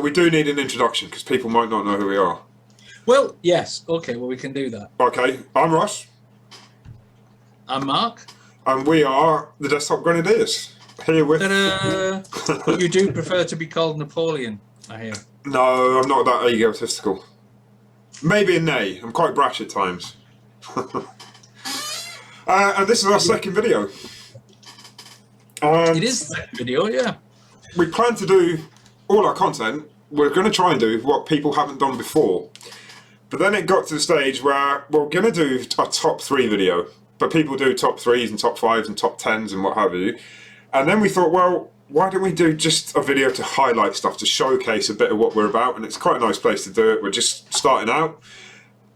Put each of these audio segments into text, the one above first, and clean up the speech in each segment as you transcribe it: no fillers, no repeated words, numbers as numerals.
but we do need an introduction because people might not know who we are. Well, yes. Okay, well, we can do that. Okay, I'm Ross. I'm Mark. And we are the Desktop Grenadiers. Here with... But you do prefer to be called Napoleon, I hear. No, I'm not that egotistical. Maybe a nay. I'm quite brash at times. And this is our second video. It is the second video, yeah. We plan to do all our content. We're going to try and do what people haven't done before. But then it got to the stage where we're going to do a top 3 video. But people do top 3s and top 5s and top 10s and what have you. And then we thought, well, why don't we do just a video to highlight stuff, to showcase a bit of what we're about? And it's quite a nice place to do it. We're just starting out.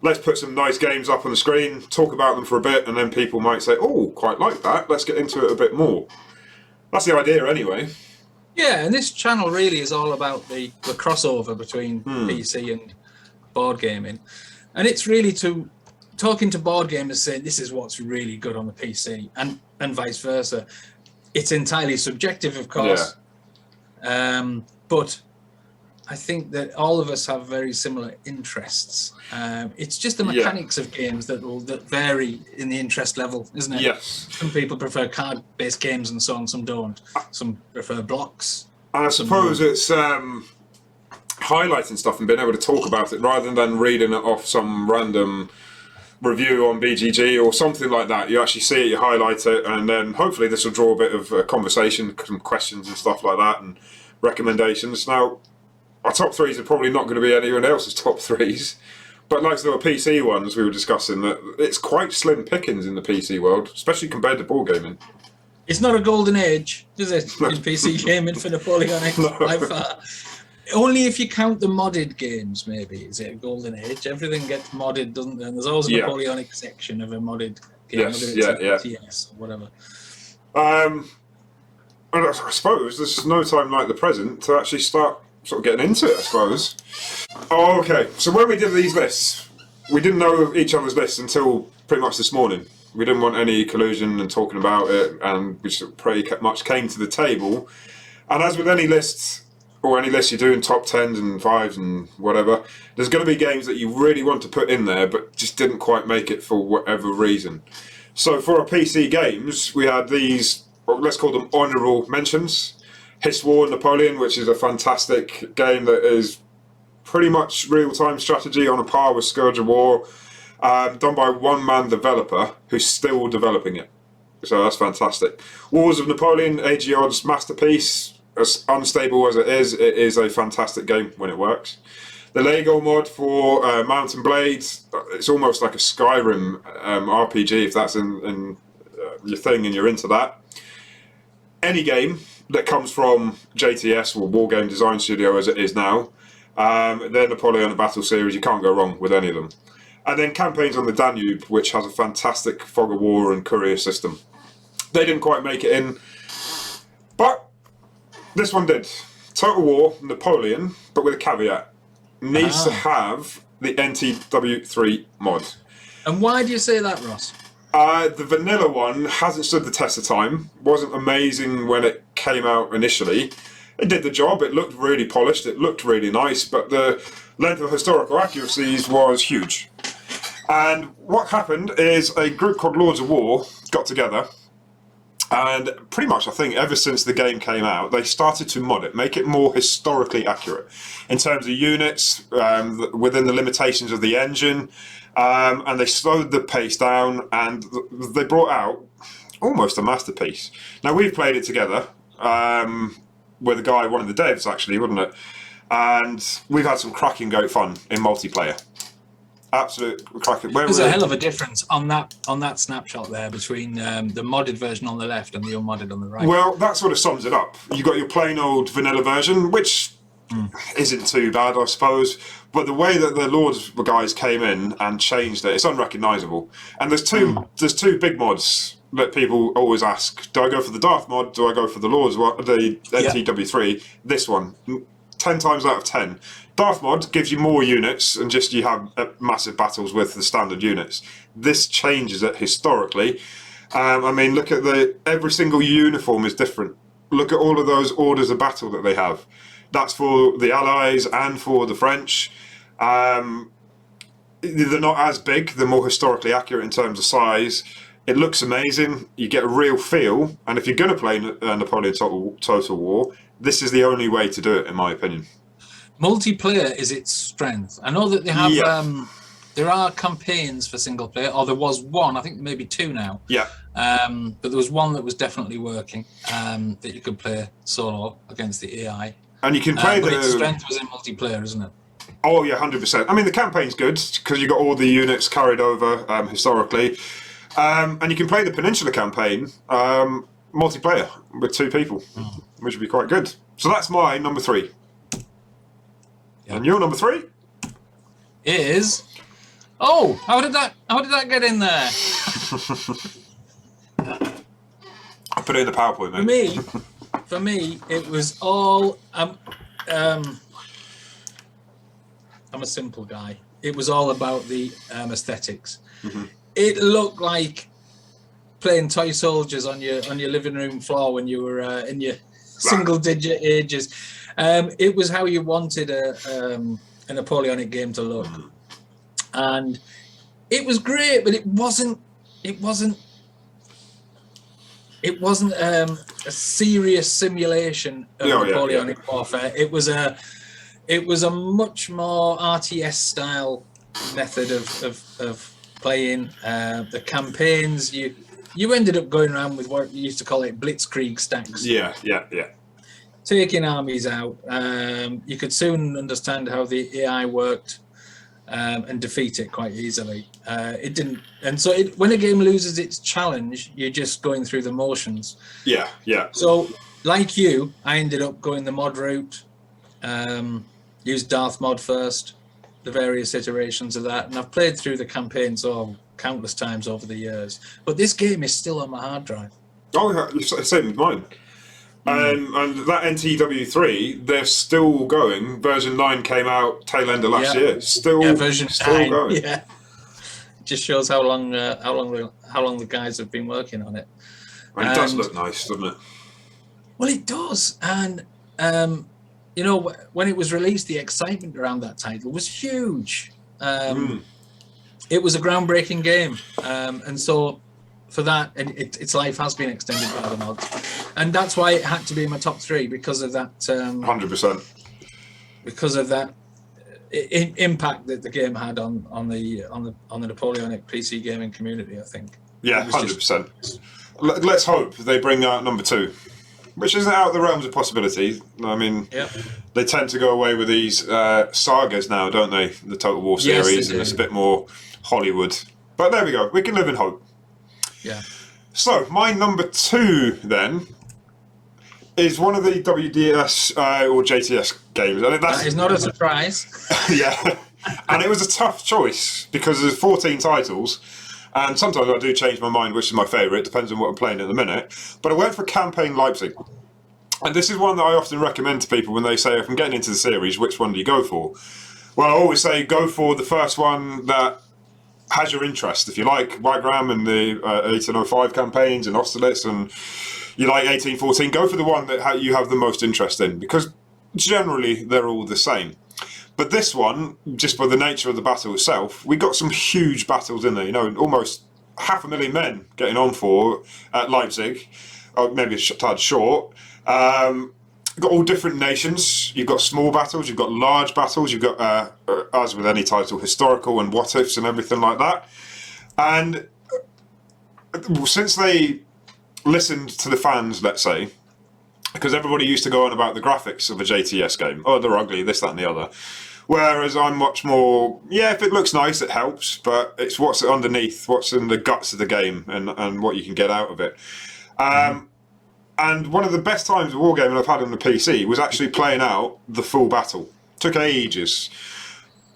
Let's put some nice games up on the screen, talk about them for a bit, and then people might say, oh, quite like that. Let's get into it a bit more. That's the idea anyway. Yeah, and this channel really is all about the crossover between PC and board gaming. And it's really talking to board gamers saying this is what's really good on the PC and vice versa. It's entirely subjective, of course. Yeah. But I think that all of us have very similar interests. It's just the mechanics of games that vary in the interest level, isn't it? Yes. Some people prefer card-based games and so on, some don't. Some prefer blocks. And I suppose it's highlighting stuff and being able to talk about it rather than reading it off some random review on BGG or something like that. You actually see it, you highlight it, and then hopefully this will draw a bit of conversation, some questions and stuff like that, and recommendations. Now, our top 3s are probably not going to be anyone else's top 3s, but like the PC ones we were discussing, that it's quite slim pickings in the PC world, especially compared to board gaming. It's not a golden age, is it, in PC gaming for Napoleonic, by far. Only if you count the modded games, maybe, is it a golden age? Everything gets modded, doesn't it? And there's always a Napoleonic section of a modded game, TS or whatever. And I suppose there's no time like the present to actually start sort of getting into it, I suppose. Oh, okay, so when we did these lists, we didn't know each other's lists until pretty much this morning. We didn't want any collusion and talking about it, and we just pretty much came to the table. And as with any lists, or any list you do in top 10s and 5s and whatever, there's going to be games that you really want to put in there, but just didn't quite make it for whatever reason. So for our PC games, we had these, let's call them honourable mentions. War Napoleon, which is a fantastic game that is pretty much real-time strategy on a par with Scourge of War, done by a one-man developer who's still developing it. So that's fantastic. Wars of Napoleon, Age of Odds masterpiece. As unstable as it is a fantastic game when it works. The Lego mod for Mountain Blade, it's almost like a Skyrim RPG, if that's in your thing and you're into that. Any game that comes from JTS or War Game Design Studio as it is now, their Napoleonic Battle series, you can't go wrong with any of them. And then Campaigns on the Danube, which has a fantastic Fog of War and courier system. They didn't quite make it in, but this one did. Total War Napoleon, but with a caveat. Needs to have the NTW3 mod. And why do you say that, Ross? The vanilla one hasn't stood the test of time. Wasn't amazing when it came out initially. It did the job. It looked really polished. It looked really nice, but the length of historical accuracies was huge. And what happened is a group called Lords of War got together, and pretty much I think ever since the game came out, they started to mod it, make it more historically accurate in terms of units, within the limitations of the engine, and they slowed the pace down, and they brought out almost a masterpiece. Now, we've played it together with a guy, one of the devs actually, wasn't it? And we've had some cracking goat fun in multiplayer. Absolute cracking. There's a hell of a difference on that snapshot there between the modded version on the left and the unmodded on the right. Well, that sort of sums it up. You've got your plain old vanilla version, which isn't too bad, I suppose. But the way that the Lords guys came in and changed it, it's unrecognisable. And there's two big mods that people always ask: do I go for the Darth mod? Do I go for the Lords? The NTW3? This one, 10 times out of 10. Darth mod gives you more units and just you have massive battles with the standard units. This changes it historically. I mean, look at every single uniform is different. Look at all of those orders of battle that they have. That's for the Allies and for the French. They're not as big, they're more historically accurate in terms of size. It looks amazing, you get a real feel, and if you're going to play Napoleon Total War, this is the only way to do it, in my opinion. Multiplayer is its strength. I know that they have there are campaigns for single player, or there was one, I think maybe two now. Yeah. But there was one that was definitely working, that you could play solo against the AI. And you can play but its strength was in multiplayer, isn't it? Oh yeah, 100%. I mean, the campaign's good because you got all the units carried over historically, and you can play the Peninsula campaign multiplayer with 2 people, which would be quite good. So that's my number 3. Yeah. And your number 3 is how did that get in there? I put it in the PowerPoint, mate. For me, it was all. I'm a simple guy. It was all about the aesthetics. Mm-hmm. It looked like playing toy soldiers on your living room floor when you were in your single-digit ages. It was how you wanted a Napoleonic game to look, and it was great. But it wasn't a serious simulation of Napoleonic warfare. It was a much more RTS style method of playing. The campaigns, you ended up going around with what you used to call it blitzkrieg stacks. Yeah. Taking armies out. You could soon understand how the AI worked and defeat it quite easily. It didn't, and so when a game loses its challenge, you're just going through the motions. Yeah. So, like you, I ended up going the mod route. Used Darth mod first, the various iterations of that, and I've played through the campaign countless times over the years. But this game is still on my hard drive. Oh, yeah, same with mine. And that NTW3, they're still going. Version 9 came out tail end of last year. Version 9 going. Yeah, just shows how long the guys have been working on it. And it does look nice, doesn't it? Well, it does, and when it was released, the excitement around that title was huge. It was a groundbreaking game, and so for that, its life has been extended by the mods, and that's why it had to be in my top 3 because of that. 100%. Because of that impact that the game had on the Napoleonic PC gaming community, I think. Yeah, 100%. Let's hope they bring out number 2. Which isn't out of the realms of possibility. I mean, they tend to go away with these sagas now, don't they? The Total War series, and it's a bit more Hollywood. But there we go. We can live in hope. Yeah. So, my number 2, then, is one of the WDS or JTS games. I mean, that is not a surprise. Yeah. And it was a tough choice, because there's 14 titles. And sometimes I do change my mind which is my favourite. It depends on what I'm playing at the minute. But I went for Campaign Leipzig. And this is one that I often recommend to people when they say, if I'm getting into the series, which one do you go for? Well, I always say go for the first one that has your interest. If you like Wagram and the 1805 campaigns and Austerlitz and you like 1814, go for the one that you have the most interest in, because generally they're all the same. But this one, just by the nature of the battle itself, we got some huge battles in there. Almost 500,000 men getting on for at Leipzig, maybe a tad short. You've got all different nations. You've got small battles. You've got large battles. You've got, as with any title, historical and what ifs and everything like that. And since they listened to the fans, let's say, because everybody used to go on about the graphics of a JTS game. Oh, they're ugly, this, that, and the other. Whereas I'm much more, if it looks nice, it helps, but it's what's underneath, what's in the guts of the game, and what you can get out of it. And one of the best times of wargaming I've had on the PC was actually playing out the full battle. Took ages.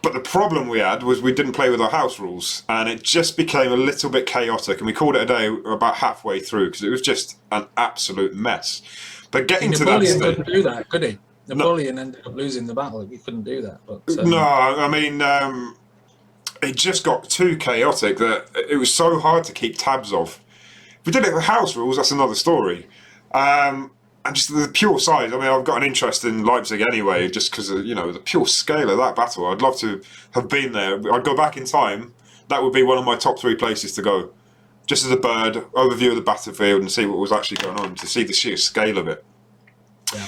But the problem we had was we didn't play with our house rules, and it just became a little bit chaotic, and we called it a day about halfway through, because it was just an absolute mess. But getting to that Napoleon couldn't do that, could he? Napoleon ended up losing the battle. He couldn't do that. But, no, I mean, it just got too chaotic that it was so hard to keep tabs of. If we did it with house rules, that's another story. And and just the pure size. I mean, I've got an interest in Leipzig anyway, just because of, you know, the pure scale of that battle. I'd love to have been there. I'd go back in time. That would be one of my top 3 places to go. Just as a bird, overview of the battlefield and see what was actually going on, to see the sheer scale of it. Yeah.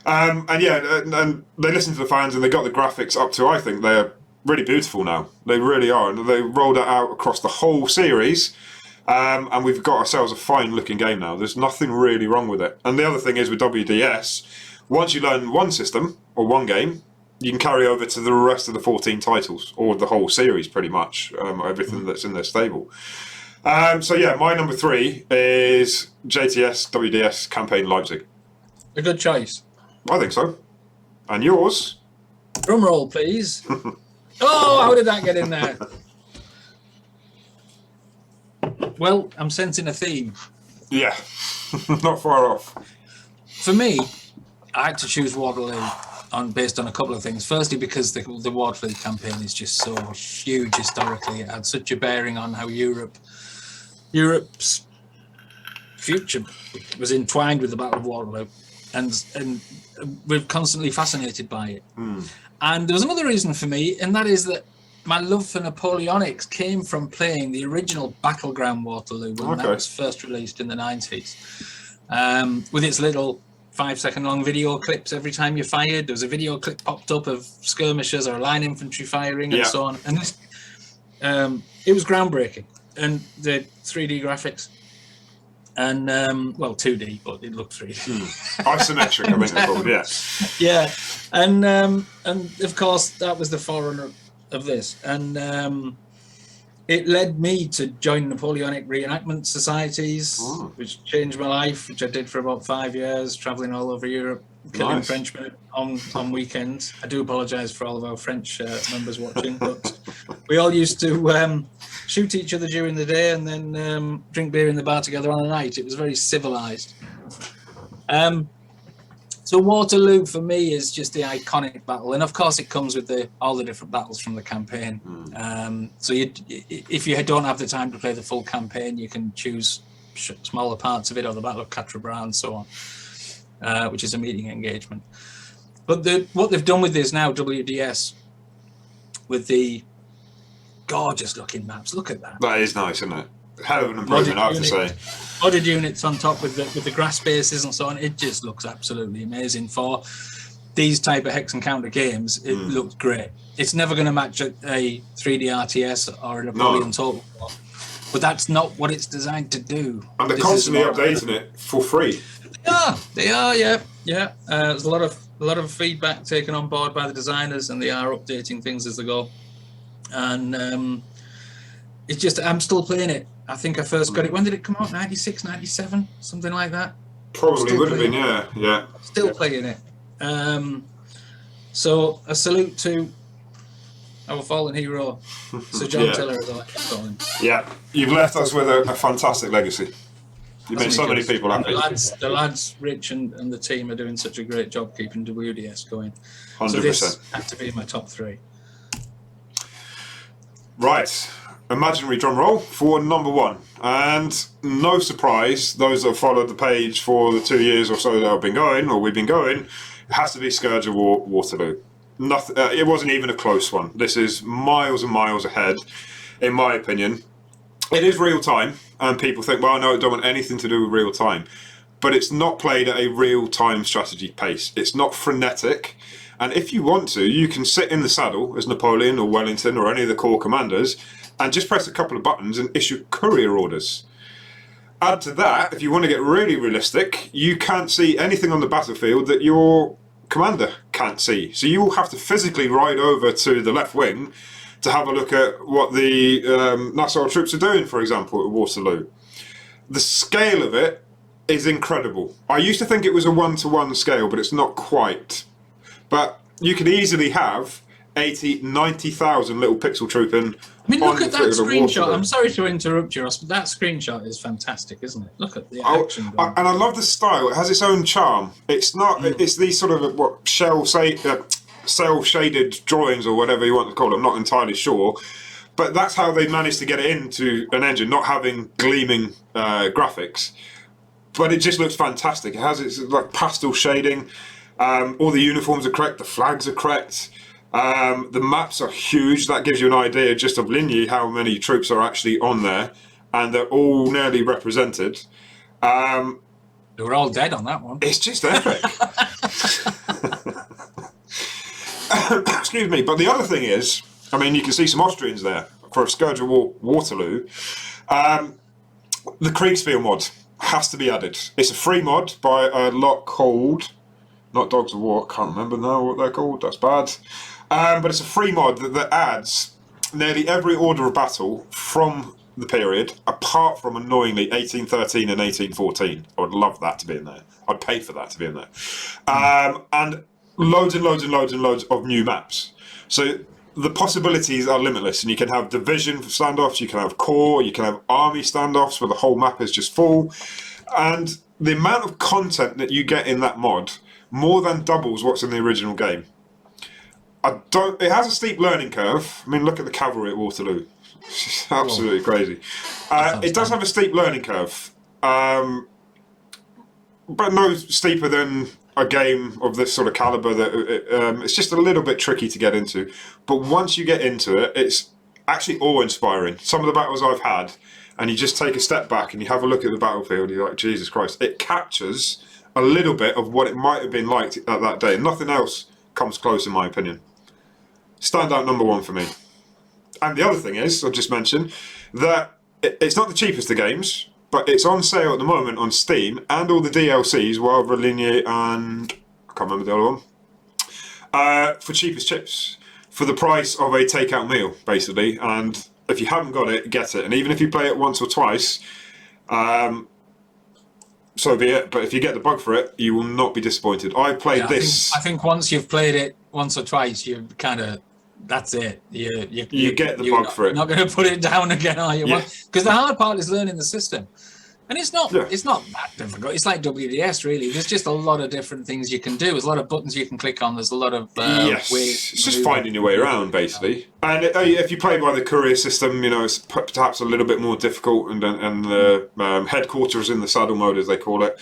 And they listened to the fans and they got the graphics up to, I think, they're really beautiful now. They really are. And they rolled it out across the whole series. And we've got ourselves a fine looking game now. There's nothing really wrong with it. And the other thing is with WDS, once you learn one system or one game, you can carry over to the rest of the 14 titles, or the whole series pretty much, everything that's in their stable. So yeah, my number 3 is JTS WDS Campaign Leipzig. A good choice. I think so. And yours? Drum roll, please. Oh, how did that get in there? Well, I'm sensing a theme. Yeah, not far off. For me, I had to choose Waterloo based on a couple of things. Firstly, because the Waterloo campaign is just so huge historically. It had such a bearing on how Europe's future was entwined with the Battle of Waterloo, and we're constantly fascinated by it. And there was another reason for me, and that is that my love for Napoleonics came from playing the original Battleground Waterloo when that was first released in the 90s, with its little 5-second long video clips every time you fired. There was a video clip popped up of skirmishers or line infantry firing and so on. And this, it was groundbreaking. And the 3D graphics, and well, 2D, but it looked 3D. Isometric, I think they're called, yeah. Yeah, and of course that was the forerunner of this, and it led me to join Napoleonic reenactment societies, which changed my life, which I did for about 5 years, traveling all over Europe, killing Frenchmen on weekends. I do apologise for all of our French members watching, but we all used to shoot each other during the day and then drink beer in the bar together on the night. It was very civilised. So Waterloo for me is just the iconic battle, and of course it comes with all the different battles from the campaign. So if you don't have the time to play the full campaign, you can choose smaller parts of it, or the Battle of Quatre Bras and so on, which is a meeting engagement. But what they've done with this now, WDS, with the gorgeous looking maps, look at that. That is nice, isn't it? Hell of an improvement, I have to say. Modded units on top with the grass bases and so on. It just looks absolutely amazing for these type of hex and counter games. It looks great. It's never going to match a 3D RTS or a Napoleon Total War, but that's not what it's designed to do. And they're constantly updating it for free. They are, yeah. There's a lot of feedback taken on board by the designers, and they are updating things as they go. And it's just, I'm still playing it. I think I first got it. When did it come out? 96, 97, something like that. Probably would have been, yeah. Still playing it. So a salute to our fallen hero, Sir John Tiller, as I like to call him. Yeah, you've left us with a fantastic legacy. You've made so many people happy. The lads, Rich and the team are doing such a great job keeping WDS going. 100%. So this had to be my top 3. Right. Imaginary drum roll for number 1, and no surprise, those that have followed the page for the 2 years or so that I've been going, or we've been going, it has to be Scourge of Waterloo. Nothing. It wasn't even a close one. This is miles and miles ahead, in my opinion. It is real time, and people think, well, no, I don't want anything to do with real time, but it's not played at a real time strategy pace. It's not frenetic. And if you want to, you can sit in the saddle as Napoleon or Wellington or any of the corps commanders and just press a couple of buttons and issue courier orders. Add to that, if you want to get really realistic, you can't see anything on the battlefield that your commander can't see. So you will have to physically ride over to the left wing to have a look at what the Nassau troops are doing, for example, at Waterloo. The scale of it is incredible. I used to think it was a 1-to-1 scale, but it's not quite. But you could easily have 80, 90,000 little pixel trooping. I mean, look at that screenshot. I'm sorry to interrupt you, Ross, but that screenshot is fantastic, isn't it? Look at the action. And I love the style. It has its own charm. It's not. It's these sort of cell shaded drawings or whatever you want to call them. I'm not entirely sure, but that's how they managed to get it into an engine, not having gleaming graphics. but it just looks fantastic. It has its like pastel shading. All the uniforms are correct. The flags are correct. The maps are huge. That gives you an idea just of Ligny how many troops are actually on there, and they're all nearly represented. They were all dead on that one. It's just epic. Excuse me. But the other thing is, I mean, you can see some Austrians there for a Scourge of Waterloo. The Kriegsspiel mod has to be added. It's a free mod by a lot called, not Dogs of War, can't remember now what they're called, that's bad. But it's a free mod that adds nearly every order of battle from the period, apart from, annoyingly, 1813 and 1814. I would love that to be in there. I'd pay for that to be in there. And loads and loads and loads and loads of new maps. So the possibilities are limitless, and you can have division standoffs, you can have corps, you can have army standoffs where the whole map is just full. And the amount of content that you get in that mod more than doubles what's in the original game. It has a steep learning curve. I mean, look at the cavalry at Waterloo. It's just absolutely crazy. It does have a steep learning curve, but no steeper than a game of this sort of caliber. That it's just a little bit tricky to get into. But once you get into it, it's actually awe-inspiring. Some of the battles I've had, and you just take a step back and you have a look at the battlefield, you're like, Jesus Christ. It captures a little bit of what it might have been like at that day. Nothing else comes close, in my opinion. Standout number one for me. And the other thing is, I'll just mention, that it's not the cheapest of games, but it's on sale at the moment on Steam, and all the DLCs, Wild Ligny and I can't remember the other one, for cheapest chips, for the price of a takeout meal, basically. And if you haven't got it, get it. And even if you play it once or twice, so be it. But if you get the bug for it, you will not be disappointed. I played this. I think once you've played it once or twice, you kind of, that's it. You get the bug for it. Not going to put it down again, are you? Because the hard part is learning the system, and it's not that difficult. It's like WDS, really. There's just a lot of different things you can do. There's a lot of buttons you can click on. There's a lot of yes. ways. It's just finding your way around, basically. And if you play by the courier system, you know, it's perhaps a little bit more difficult. And the headquarters in the saddle mode, as they call it.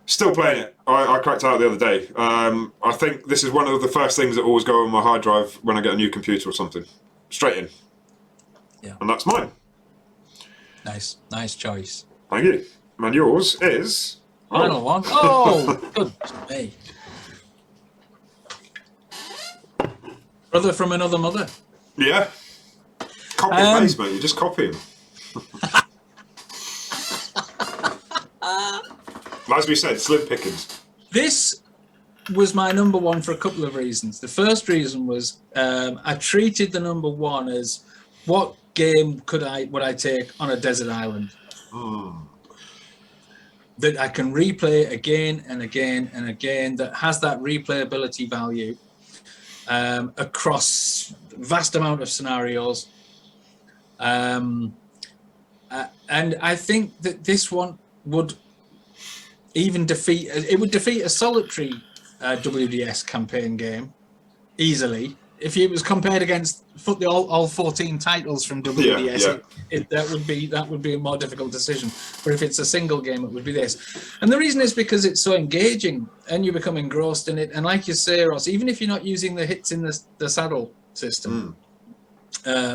Still playing it. I cracked out the other day. I think this is one of the first things that always go on my hard drive when I get a new computer or something. Straight in. Yeah. And that's mine. Nice choice. Thank you. And yours is... Final one. Oh, good me. Brother from another mother. Yeah. Copy and paste, mate. You just copy him. As we said, slim pickings. This was my number one for a couple of reasons. The first reason was I treated the number one as what game would I take on a desert island that I can replay again and again and again, that has that replayability value across vast amount of scenarios. And I think that this one would even defeat a solitary WDS campaign game easily. If it was compared against all 14 titles from WDS, that would be a more difficult decision. But if it's a single game, it would be this. And the reason is because it's so engaging and you become engrossed in it. And like you say, Ross, even if you're not using the hits in the saddle system,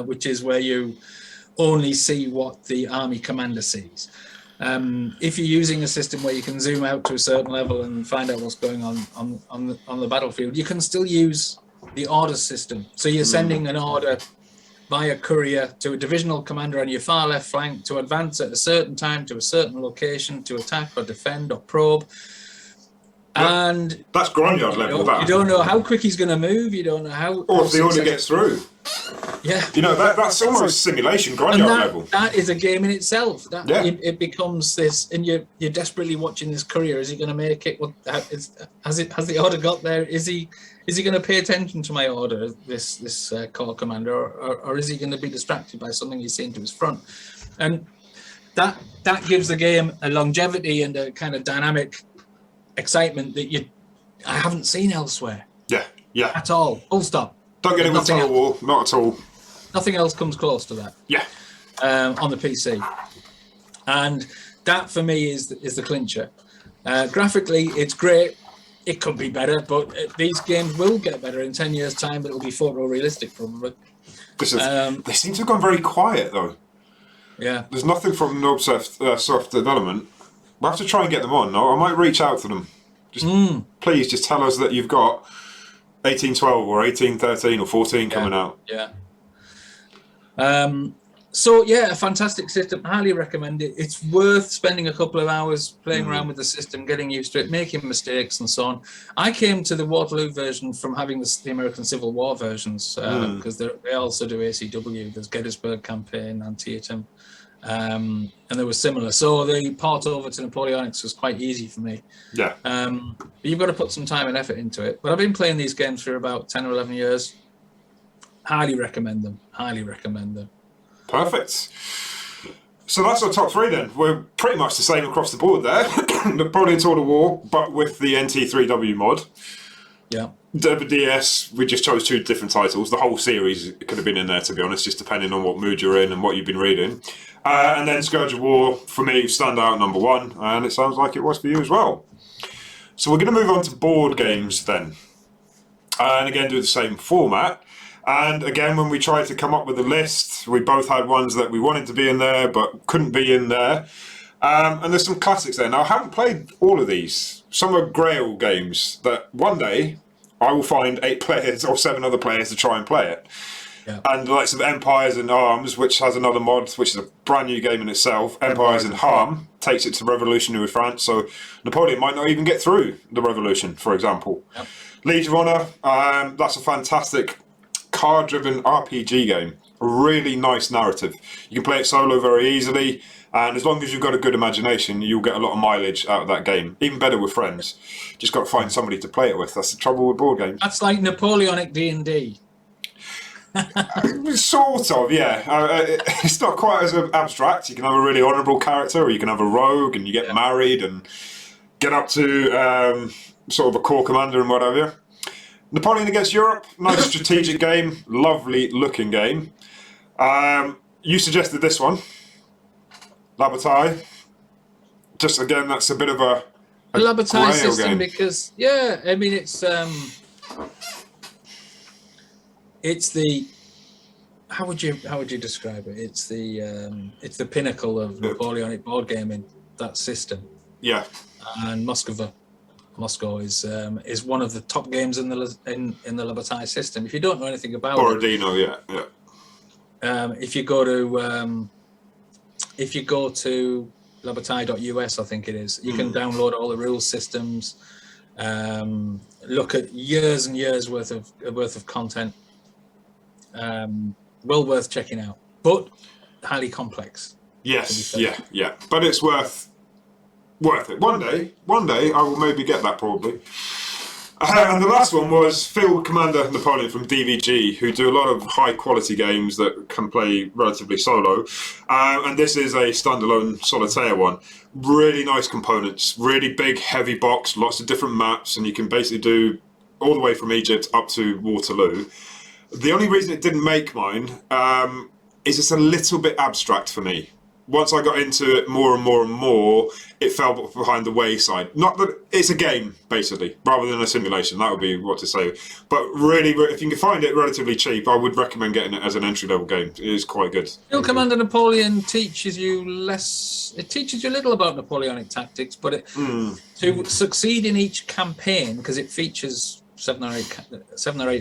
which is where you only see what the army commander sees. If you're using a system where you can zoom out to a certain level and find out what's going on the battlefield, you can still use the order system. So you're sending an order via courier to a divisional commander on your far left flank to advance at a certain time to a certain location to attack or defend or probe. And that's ground-yard level. You don't know how quick he's going to move. You don't know how. Or if the order gets through. Yeah. You know, that's almost simulation, ground-yard level. That is a game in itself. It becomes this, and you're desperately watching this courier. Is he going to make it? Has the order got there? Is he going to pay attention to my order, this corps commander, or is he going to be distracted by something he's seen to his front? And that gives the game a longevity and a kind of dynamic excitement that I haven't seen elsewhere. Yeah. At all. Full stop. Don't get in with Total War. Not at all. Nothing else comes close to that. Yeah. On the PC. And that for me is the clincher. Graphically, it's great. It could be better, but these games will get better in 10 years' time. It'll be photorealistic, probably. They seem to have gone very quiet, though. Yeah. There's nothing from No.2 soft development. We'll have to try and get them on. I might reach out to them. Please, just tell us that you've got 1812 or 1813 or 14 coming out. Yeah. So yeah, a fantastic system. Highly recommend it. It's worth spending a couple of hours playing around with the system, getting used to it, making mistakes and so on. I came to the Waterloo version from having the American Civil War versions because they also do ACW. There's Gettysburg Campaign, Antietam, and they were similar. So the part over to Napoleonics was quite easy for me. Yeah. But you've got to put some time and effort into it. But I've been playing these games for about 10 or 11 years. Highly recommend them. Highly recommend them. Perfect. So that's our top 3 then. We're pretty much the same across the board there. Napoleon Tour de War, but with the NT3W mod. Yeah. DS, we just chose 2 different titles. The whole series could have been in there, to be honest, just depending on what mood you're in and what you've been reading. And then Scourge of War, for me, stand out number 1, and it sounds like it was for you as well. So we're going to move on to board games then. And again, do the same format. And again, when we tried to come up with a list, we both had ones that we wanted to be in there, but couldn't be in there. And there's some classics there. Now, I haven't played all of these. Some are grail games that one day I will find 8 players or 7 other players to try and play it. Yeah. And the likes of Empires in Arms, which has another mod, which is a brand new game in itself. Empires in Harm takes it to revolutionary France, so Napoleon might not even get through the revolution, for example. Yep. Legion of Honor, that's a fantastic card-driven RPG game. A really nice narrative. You can play it solo very easily, and as long as you've got a good imagination, you'll get a lot of mileage out of that game. Even better with friends. Just got to find somebody to play it with. That's the trouble with board games. That's like Napoleonic D&D. Sort of, yeah. It's not quite as abstract. You can have a really honourable character, or you can have a rogue, and you get married and get up to sort of a corps commander and whatever. Napoleon against Europe, nice strategic game, lovely looking game. You suggested this one, La Bataille. Just again, that's a bit of a La Bataille system game. because I mean it's the how would you describe it? It's the pinnacle of Napoleonic board gaming. That system. Yeah. And Moscow is one of the top games in the La Bataille system. If you don't know anything about Borodino, yeah. If you go to labataille.us, I think it is, you can download all the rules systems, look at years and years worth of content. Well worth checking out, but highly complex. Yes, yeah. But it's worth it. One day I will maybe get that probably. And the last one was Field Commander Napoleon from DVG, who do a lot of high quality games that can play relatively solo. And this is a standalone solitaire one. Really nice components, really big, heavy box, lots of different maps, and you can basically do all the way from Egypt up to Waterloo. The only reason it didn't make mine is it's a little bit abstract for me. Once I got into it more and more and more, it fell behind the wayside. Not that it's a game, basically, rather than a simulation. That would be what to say. But really, if you can find it relatively cheap, I would recommend getting it as an entry-level game. It is quite good. Field Commander Napoleon teaches you less. It teaches you a little about Napoleonic tactics, but to succeed in each campaign, because it features 7 or 8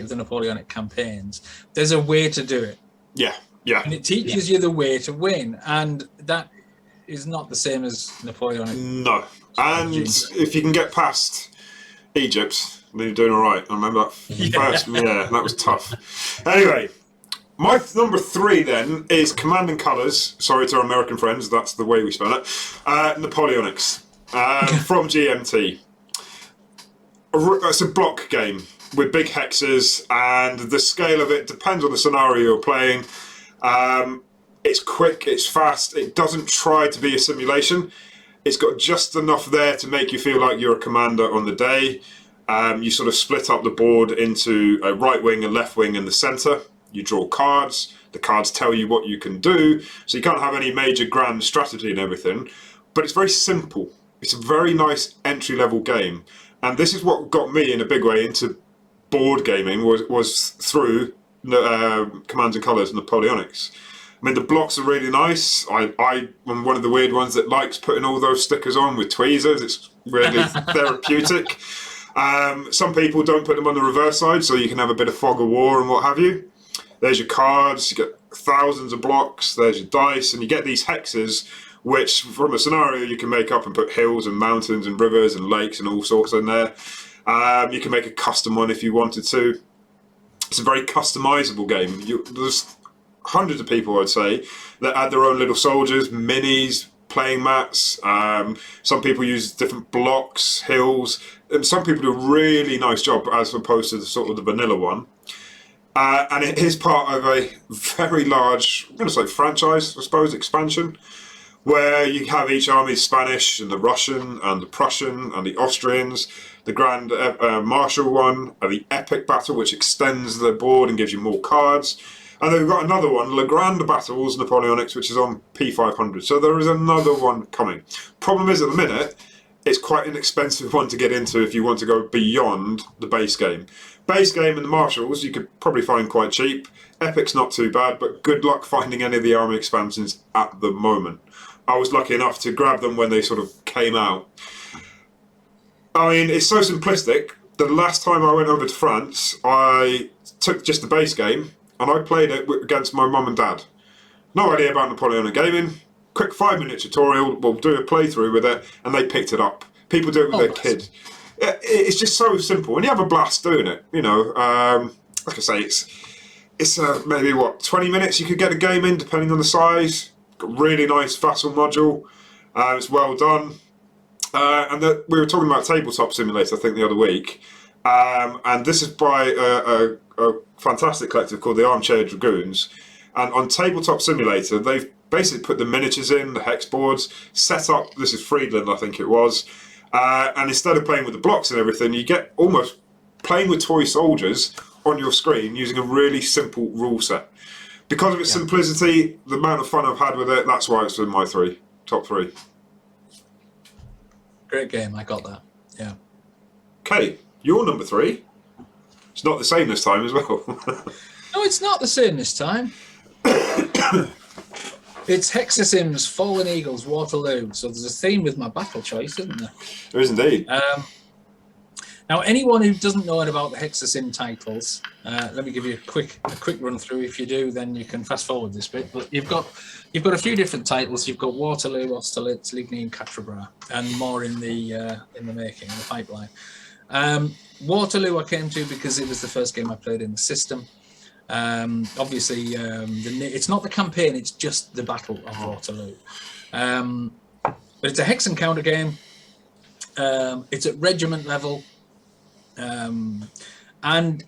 of the Napoleonic campaigns, there's a way to do it. Yeah. And it teaches you the way to win, and that is not the same as Napoleonic. No. And if you can get past Egypt, then you're doing all right. I remember that first. Yeah, that was tough. Anyway, my number 3 then is Command and Colours. Sorry to our American friends, that's the way we spell it. Napoleonics from GMT. It's a block game with big hexes, and the scale of it depends on the scenario you're playing. It's quick, it's fast, it doesn't try to be a simulation. It's got just enough there to make you feel like you're a commander on the day. You sort of split up the board into a right wing and left wing in the centre. You draw cards, the cards tell you what you can do, so you can't have any major grand strategy and everything, but it's very simple. It's a very nice entry-level game, and this is what got me in a big way into board gaming was through Commands and Colours Napoleonics. I mean, the blocks are really nice. I'm one of the weird ones that likes putting all those stickers on with tweezers. It's really therapeutic. Some people don't put them on the reverse side, so you can have a bit of fog of war and what have you. There's your cards, you get thousands of blocks, there's your dice, and you get these hexes, which from a scenario you can make up and put hills and mountains and rivers and lakes and all sorts in there. You can make a custom one if you wanted to. It's a very customizable game. There's hundreds of people, I'd say, that add their own little soldiers, minis, playing mats. Some people use different blocks, hills, and some people do a really nice job as opposed to the sort of the vanilla one. And it is part of a very large, I'm going to say franchise, I suppose, expansion, where you have each army Spanish and the Russian and the Prussian and the Austrians, the Grand Marshal one, the Epic Battle, which extends the board and gives you more cards. And then we've got another one, Le Grand Battles Napoleonics, which is on P500. So there is another one coming. Problem is, at the minute, it's quite an expensive one to get into if you want to go beyond the base game. Base game and the Marshals you could probably find quite cheap. Epic's not too bad, but good luck finding any of the army expansions at the moment. I was lucky enough to grab them when they sort of came out. I mean, it's so simplistic. The last time I went over to France, I took just the base game and I played it against my mum and dad. No idea about Napoleonic gaming. Quick 5-minute tutorial, we'll do a playthrough with it, and they picked it up. People do it with their kids. It's just so simple, and you have a blast doing it. You know, like I say, it's maybe 20 minutes you could get a game in, depending on the size. Got really nice vassal module. It's well done. And we were talking about Tabletop Simulator, I think, the other week. And this is by a fantastic collective called the Armchair Dragoons. And on Tabletop Simulator, they've basically put the miniatures in, the hex boards, set up, this is Friedland, I think it was. And instead of playing with the blocks and everything, you get almost playing with toy soldiers on your screen using a really simple rule set. Because of its simplicity, the amount of fun I've had with it, that's why it's in my top three. Great game, I got that. Yeah. Okay, your number 3. It's not the same this time as well. No, it's not the same this time. It's Hexazine's Fallen Eagles Waterloo. So there's a theme with my battle choice, isn't there? There is indeed. Now, anyone who doesn't know about the Hexazine titles, let me give you a quick run through. If you do, then you can fast forward this bit. But you've got a few different titles. You've got Waterloo, Austerlitz, Ligny, and Quatre-Bras, and more in the making, in the pipeline. Waterloo I came to because it was the first game I played in the system. Obviously, it's not the campaign; it's just the Battle of Waterloo. But it's a hex and counter game. It's at regiment level. And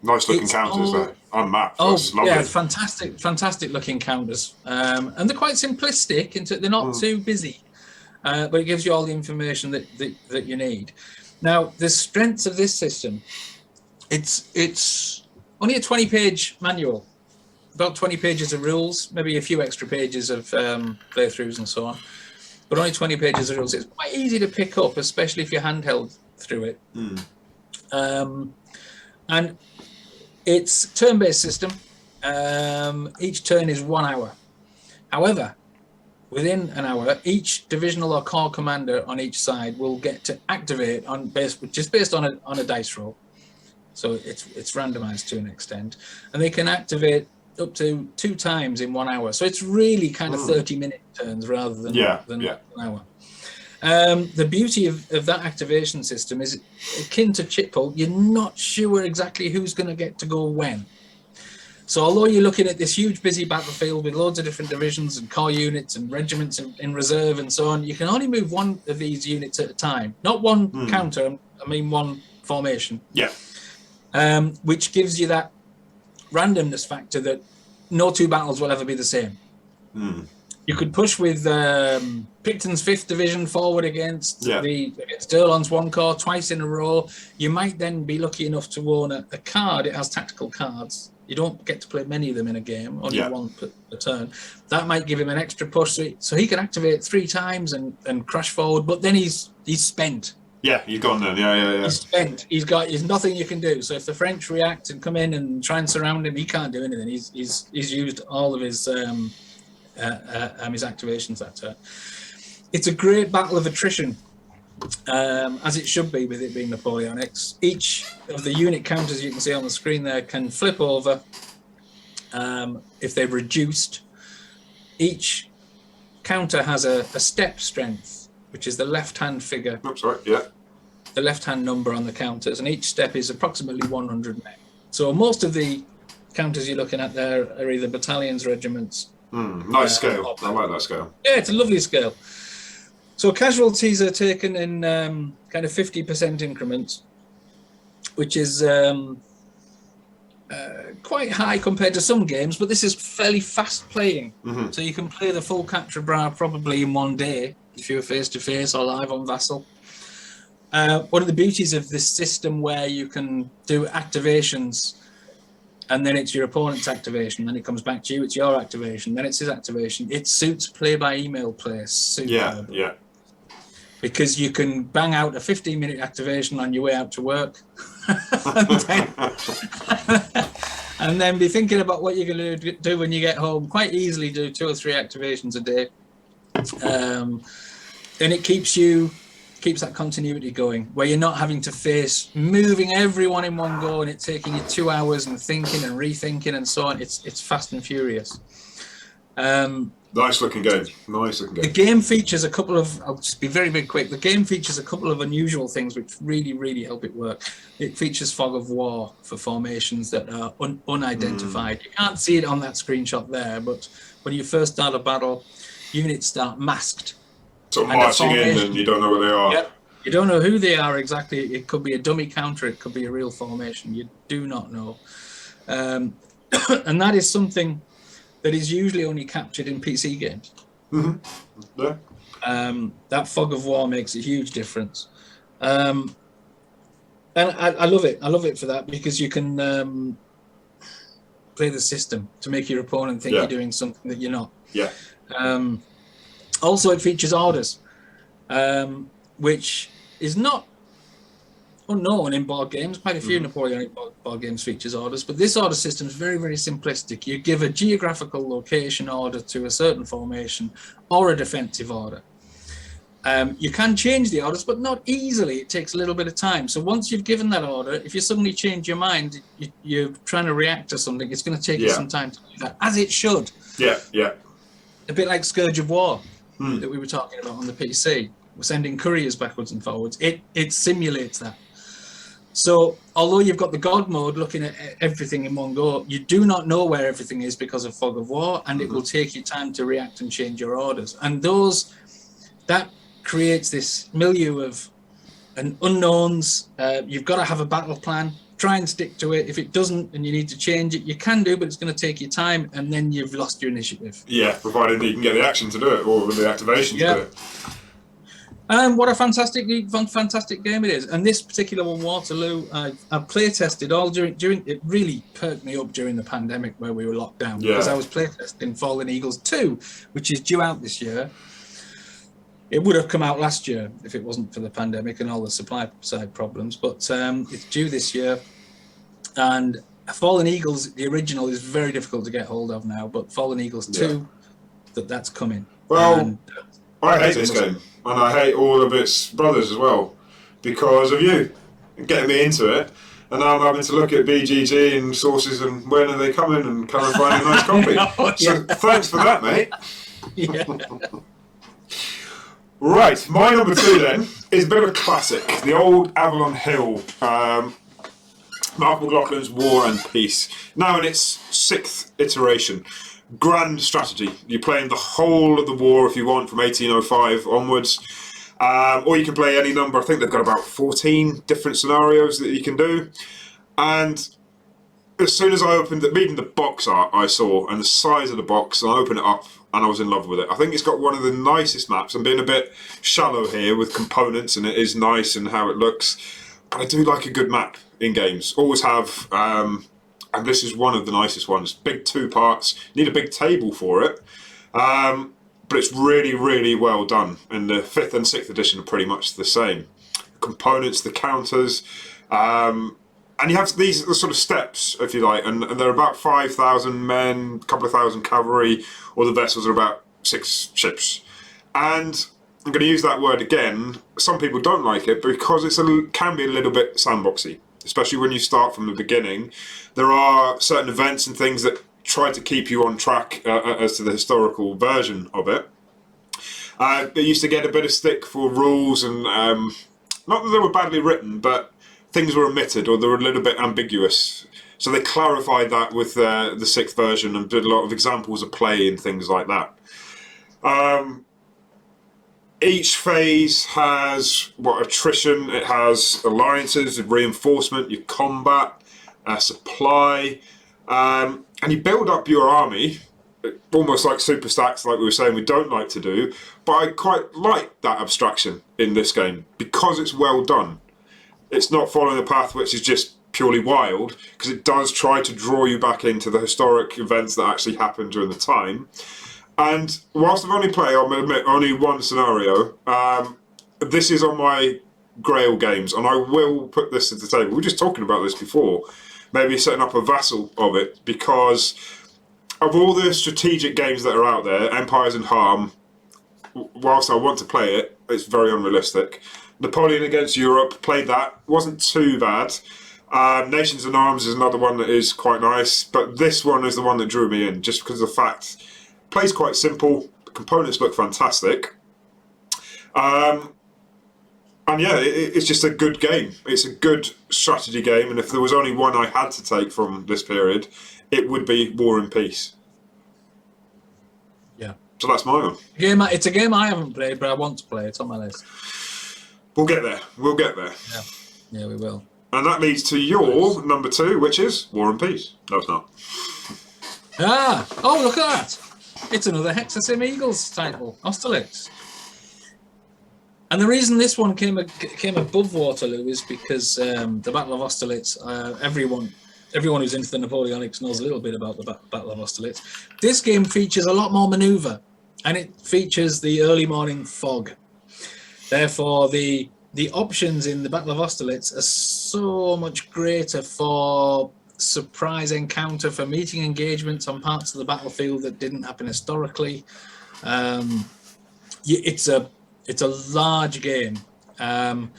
nice looking counters there on map. Oh, lovely. Yeah, fantastic looking counters. And they're quite simplistic. They're not too busy, but it gives you all the information that you need. Now, the strengths of this system, it's only a 20-page manual, about 20 pages of rules, maybe a few extra pages of playthroughs and so on, but only 20 pages of rules. It's quite easy to pick up, especially if you're handheld through it. And it's a turn-based system. Each turn is 1 hour. However, within an hour, each divisional or corps commander on each side will get to activate just based on a dice roll. So it's randomized to an extent, and they can activate up to 2 times in 1 hour. So it's really kind of 30-minute turns rather than an hour. The beauty of that activation system is akin to chip pull. You're not sure exactly who's going to get to go when. So although you're looking at this huge busy battlefield with loads of different divisions and corps units and regiments in reserve and so on, you can only move one of these units at a time. Not one counter, I mean one formation. Yeah. Which gives you that randomness factor that no 2 battles will ever be the same. You could push with Picton's 5th Division forward against Erlon's 1 Corps twice in a row. You might then be lucky enough to own a card. It has tactical cards You don't get to play many of them in a game, only Yeah. one per turn. That might give him an extra push, so he can activate 3 times and crash forward. But then he's spent. Yeah, he's gone then. Yeah. He's spent. He's nothing you can do. So if the French react and come in and try and surround him, he can't do anything. He's used all of his activations that turn. It's a great battle of attrition, as it should be with it being Napoleonics. Each of the unit counters you can see on the screen there can flip over if they've reduced. Each counter has a step strength, which is the left-hand figure. Oops, sorry. Yeah. The left-hand number on the counters, and each step is approximately 100 men. So most of the counters you're looking at there are either battalions, regiments. Nice scale. I like that scale. Yeah, it's a lovely scale. So casualties are taken in kind of 50% increments, which is quite high compared to some games, but this is fairly fast playing. So you can play the full capture bra probably in one day if you're face-to-face or live on Vassal. One of the beauties of this system where you can do activations and then it's your opponent's activation, then it comes back to you, it's your activation, then it's his activation. It suits play-by-email play superb. Yeah. Because you can bang out a 15-minute activation on your way out to work and then be thinking about what you're going to do when you get home. Quite easily do 2 or 3 activations a day. And it keeps that continuity going, where you're not having to face moving everyone in one go and it taking you 2 hours and thinking and rethinking and so on. It's fast and furious. Nice looking game. The game features a couple of, I'll just be very, very quick. The game features a couple of unusual things which really, really help it work. It features fog of war for formations that are unidentified. You can't see it on that screenshot there, but when you first start a battle, units start masked. Sort of marching in and you don't know where they are. Yep. You don't know who they are exactly. It could be a dummy counter. It could be a real formation. You do not know. And that is something that is usually only captured in PC games. Yeah. That fog of war makes a huge difference. And I love it. I love it for that because you can play the system to make your opponent think you're doing something that you're not. Yeah. Also, it features orders, which is not unknown in board games. Quite a few Napoleonic board games features orders, but this order system is very, very simplistic. You give a geographical location order to a certain formation or a defensive order. You can change the orders, but not easily. It takes a little bit of time. So once you've given that order, if you suddenly change your mind, you're trying to react to something, it's going to take you some time to do that, as it should. Yeah. A bit like Scourge of War that we were talking about on the PC. We're sending couriers backwards and forwards. It simulates that. So although you've got the God mode looking at everything in one go, you do not know where everything is because of fog of war, and it will take you time to react and change your orders. And that creates this milieu of unknowns. You've got to have a battle plan. Try and stick to it. If it doesn't and you need to change it, you can do, but it's going to take you time, and then you've lost your initiative. Yeah, provided you can get the action to do it or the activation to do it. What a fantastic game it is. And this particular one, Waterloo, I've play tested all during it really perked me up during the pandemic where we were locked down, because I was play testing Fallen Eagles 2, which is due out this year. It would have come out last year if it wasn't for the pandemic and all the supply side problems, but it's due this year. And Fallen Eagles, the original, is very difficult to get hold of now, but Fallen Eagles 2, that's coming. Well, I hate this game, and I hate all of its brothers as well, because of you getting me into it. And now I'm having to look at BGG and sources and when are they coming and kind of find a nice copy. So thanks for that, mate. Yeah. Right, my number 2 then is a bit of a classic, the Old Avalon Hill, Mark McLaughlin's War and Peace. Now in its 6th iteration. Grand strategy. You're playing the whole of the war if you want, from 1805 onwards. Or you can play any number. I think they've got about 14 different scenarios that you can do. And as soon as I opened it, even the box art I saw and the size of the box, and I opened it up and I was in love with it. I think it's got one of the nicest maps. I'm being a bit shallow here with components, and it is nice and how it looks. But I do like a good map in games. Always have. and this is one of the nicest ones. Big 2 parts. Need a big table for it. But it's really, really well done. And the 5th and 6th edition are pretty much the same. The components, the counters, and you have these sort of steps, if you like, and they're about 5,000 men, a couple of thousand cavalry, or the vessels are about 6 ships. And I'm going to use that word again. Some people don't like it because it can be a little bit sandboxy, especially when you start from the beginning. There are certain events and things that try to keep you on track as to the historical version of it. They used to get a bit of stick for rules, and not that they were badly written, but things were omitted or they were a little bit ambiguous. So they clarified that with the 6th version and did a lot of examples of play and things like that. Each phase has attrition, it has alliances, reinforcement, your combat, supply, and you build up your army, almost like super stacks, like we were saying we don't like to do, but I quite like that abstraction in this game because it's well done. It's not following a path which is just purely wild, because it does try to draw you back into the historic events that actually happened during the time. And whilst I've only played, I'll admit, only one scenario, this is on my Grail games, and I will put this to the table. We were just talking about this before, maybe setting up a vassal of it, because of all the strategic games that are out there, Empires and Harm, whilst I want to play it, it's very unrealistic. Napoleon against Europe, played that, wasn't too bad. Nations in Arms is another one that is quite nice, but this one is the one that drew me in, just because of the fact plays quite simple, the components look fantastic, and yeah, it's just a good game. It's a good strategy game, and if there was only one I had to take from this period, it would be War and Peace. Yeah. So that's my one. It's a game I haven't played, but I want to play. It's on my list. We'll get there. We'll get there. Yeah, we will. And that leads to your number 2, which is War and Peace. No, it's not. Oh, look at that. It's another Hexazine Eagles title, Austerlitz. And the reason this one came above Waterloo is because the Battle of Austerlitz, everyone who's into the Napoleonics knows a little bit about the Battle of Austerlitz. This game features a lot more manoeuvre, and it features the early morning fog. Therefore, the options in the Battle of Austerlitz are so much greater for surprise encounter, for meeting engagements on parts of the battlefield that didn't happen historically. It's a large game, and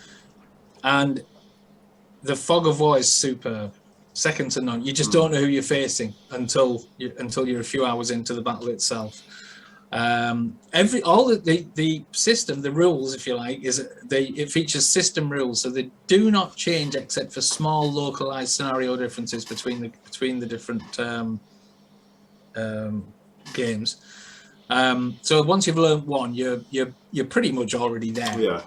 the fog of war is superb, second to none. You just don't know who you're facing until you're a few hours into the battle itself. The system, the rules, if you like, it features system rules, so they do not change except for small localized scenario differences between the different games. So once you've learned one, you're pretty much already there. Yeah.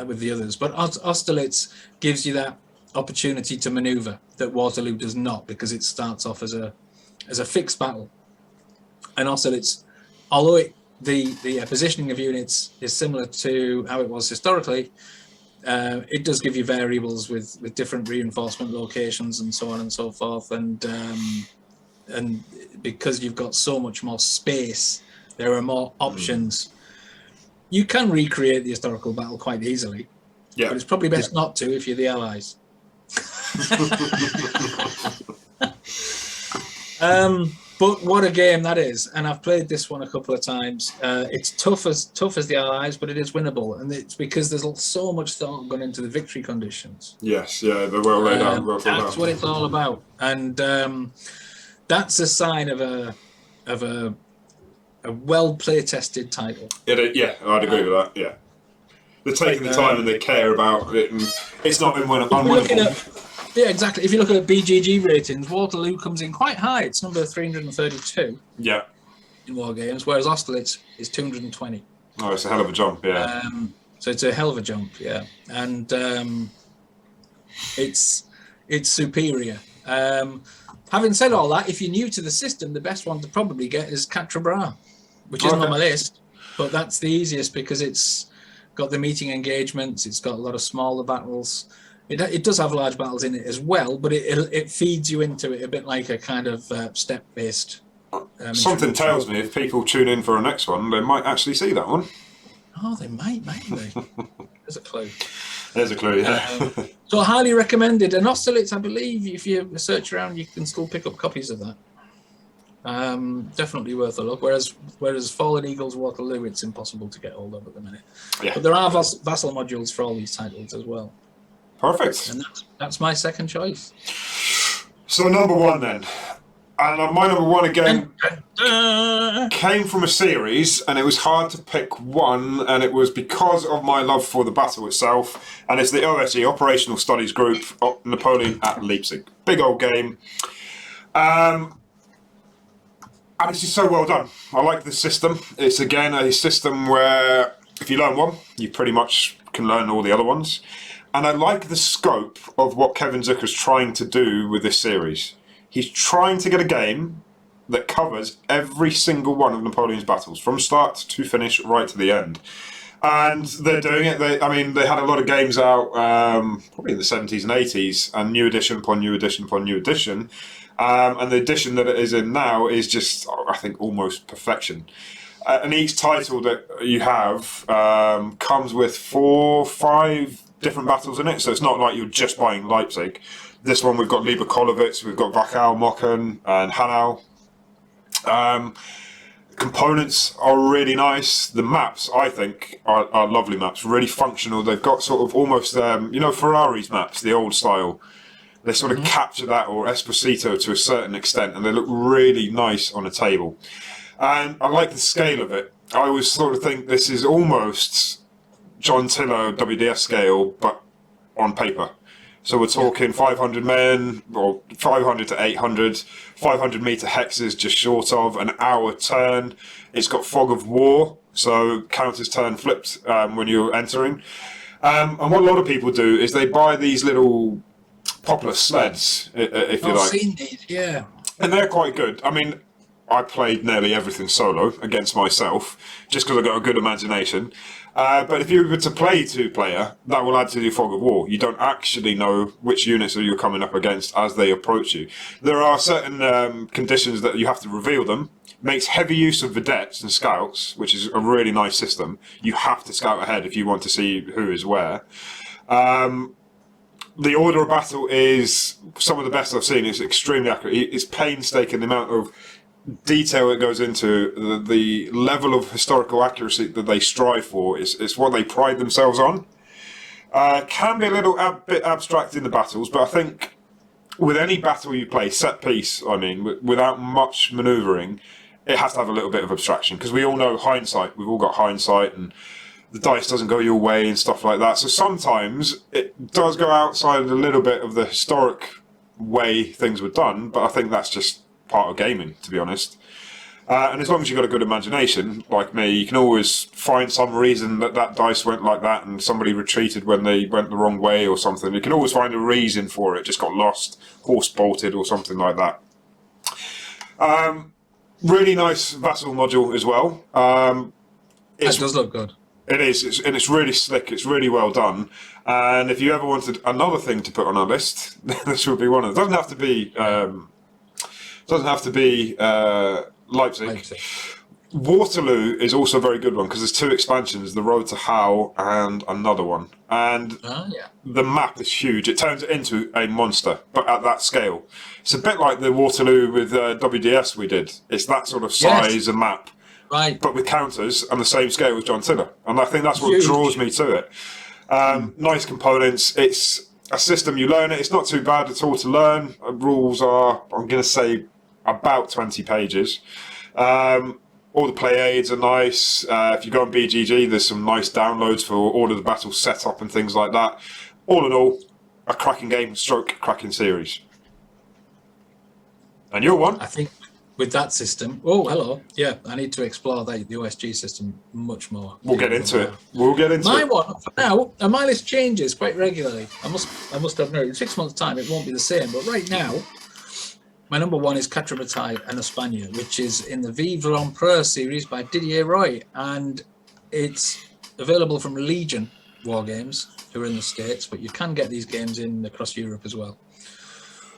With the others, but Austerlitz gives you that opportunity to maneuver that Waterloo does not, because it starts off as a fixed battle. And Austerlitz, although the positioning of units is similar to how it was historically, it does give you variables with different reinforcement locations and so on and so forth. And because you've got so much more space, there are more options. You can recreate the historical battle quite easily, but it's probably best not to if you're the Allies. But what a game that is, and I've played this one a couple of times. It's tough as the Allies, but it is winnable, and it's because there's so much thought gone into the victory conditions. Yes, yeah, they're well laid out. That's what it's all about, and that's a sign of a well play-tested title. Yeah, I'd agree with that. Yeah, they're taking the time and they care about it, and it's not been unwinnable. Yeah, exactly. If you look at BGG ratings, Waterloo comes in quite high. It's number 332. Yeah. In War Games, whereas Austerlitz is 220. Oh, it's a hell of a jump, yeah. So it's a hell of a jump, yeah, and it's superior. Having said all that, if you're new to the system, the best one to probably get is Quatre Bras, which isn't on my list, but that's the easiest because it's got the meeting engagements, it's got a lot of smaller battles. It does have large battles in it as well, but it feeds you into it a bit like a kind of step-based. Something tells me if people tune in for our next one, they might actually see that one. Oh, they might, maybe. There's a clue. There's a clue, yeah. So highly recommended. And Austerlitz, I believe, if you search around, you can still pick up copies of that. Definitely worth a look. Whereas Fallen Eagles Waterloo, it's impossible to get hold of at the minute. Yeah. But there are vassal modules for all these titles as well. Perfect. And that's my second choice. So number one then. And my number one again came from a series, and it was hard to pick one, and it was because of my love for the battle itself, and it's the OSE, Operational Studies Group, Napoleon at Leipzig. Big old game. And it's just so well done. I like the system. It's again a system where if you learn one, you pretty much can learn all the other ones. And I like the scope of what Kevin Zucker's trying to do with this series. He's trying to get a game that covers every single one of Napoleon's battles, from start to finish, right to the end. And they're doing it. They had a lot of games out, probably in the 70s and 80s, and new edition upon new edition upon new edition. And the edition that it is in now is just, I think, almost perfection. And each title that you have comes with 4, 5 different battles in it, so it's not like you're just buying Leipzig. This one we've got Lieber Kollwitz, we've got Wachau, Mocken, and Hanau. Components are really nice. The maps, I think, are lovely maps, really functional. They've got sort of almost, Ferrari's maps, the old style. They sort of capture that, or Esposito to a certain extent, and they look really nice on a table. And I like the scale of it. I always sort of think this is almost John Tiller WDS scale, but on paper. So we're talking 500 men, or 500 to 800, 500 meter hexes just short of, an hour turn. It's got fog of war, so counters turn flipped when you're entering. And what a lot of people do is they buy these little poplar sleds, if you like. I've seen these, yeah. And they're quite good. I mean, I played nearly everything solo against myself, just because I've got a good imagination. But if you were to play 2-player, that will add to your fog of war. You don't actually know which units you're coming up against as they approach you. There are certain conditions that you have to reveal them. Makes heavy use of vedettes and scouts, which is a really nice system. You have to scout ahead if you want to see who is where. The order of battle is some of the best I've seen. It's extremely accurate. It's painstaking, the amount of detail it goes into, the level of historical accuracy that they strive for. It's what they pride themselves on. Can be a little bit abstract in the battles, but I think with any battle you play, set piece, without much manoeuvring, it has to have a little bit of abstraction, because we all know hindsight. We've all got hindsight, and the dice doesn't go your way and stuff like that. So sometimes it does go outside a little bit of the historic way things were done, but I think that's just part of gaming, to be honest. And as long as you've got a good imagination, like me, you can always find some reason that dice went like that and somebody retreated when they went the wrong way or something. You can always find a reason for it, just got lost, horse bolted or something like that. Really nice vassal module as well. It does look good. It is, and it's really slick, it's really well done. And if you ever wanted another thing to put on our list, this would be one of them. It doesn't have to be Leipzig. Waterloo is also a very good one, because there's 2 expansions, the Road to Hell and another one. And the map is huge. It turns it into a monster, but at that scale. It's a bit like the Waterloo with WDS we did. It's that sort of size and map. Right. But with counters and the same scale as John Tiller. And I think that's what draws me to it. Nice components. It's a system, you learn it. It's not too bad at all to learn. Rules are, I'm going to say, about 20 pages. All the play aids are nice. If you go on BGG, there's some nice downloads for all of the battle setup and things like that. All in all, a cracking game, stroke cracking series. And your one? I think with that system, yeah, I need to explore the OSG system much more. We'll get into it. My one for now, and my list changes quite regularly. I must have known in 6 months' time it won't be the same. But right now, my number one is Quatre Batailles and Espagne, which is in the Vive l'Empereur series by Didier Roy, and it's available from Legion War Games, who are in the States, but you can get these games in across Europe as well.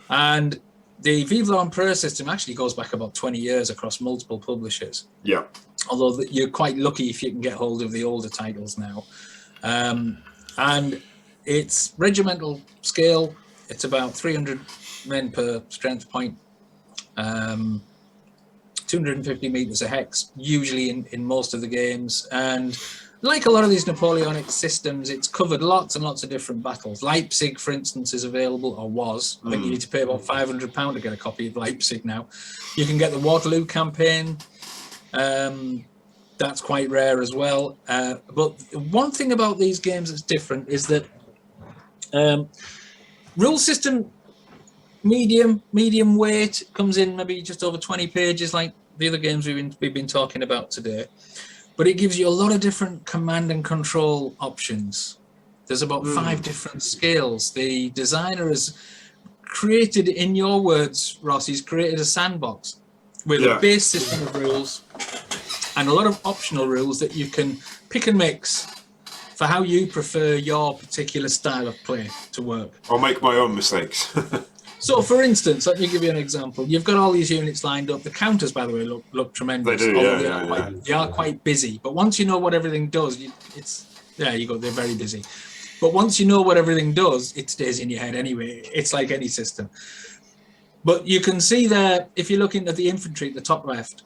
And the Vive l'Empereur system actually goes back about 20 years across multiple publishers. Yeah. Although you're quite lucky if you can get hold of the older titles now. And it's regimental scale. It's about 300 men per strength point. 250 meters a hex, usually in most of the games. And like a lot of these Napoleonic systems, it's covered lots and lots of different battles. Leipzig, for instance, is available, or was. I think you need to pay about £500 to get a copy of Leipzig now. You can get the Waterloo campaign. That's quite rare as well. But one thing about these games that's different is that rule system, medium weight, comes in maybe just over 20 pages like the other games we've been talking about today. But it gives you a lot of different command and control options. There's about 5 different scales. The designer has created, in your words, Ross, he's created a sandbox with a base system of rules and a lot of optional rules that you can pick and mix for how you prefer your particular style of play to work. I'll make my own mistakes. So, for instance, let me give you an example. You've got all these units lined up. The counters, by the way, look tremendous. They do, They are quite busy. But once you know what everything does, they're very busy. But once you know what everything does, it stays in your head anyway. It's like any system. But you can see there, if you're looking at the infantry at the top left,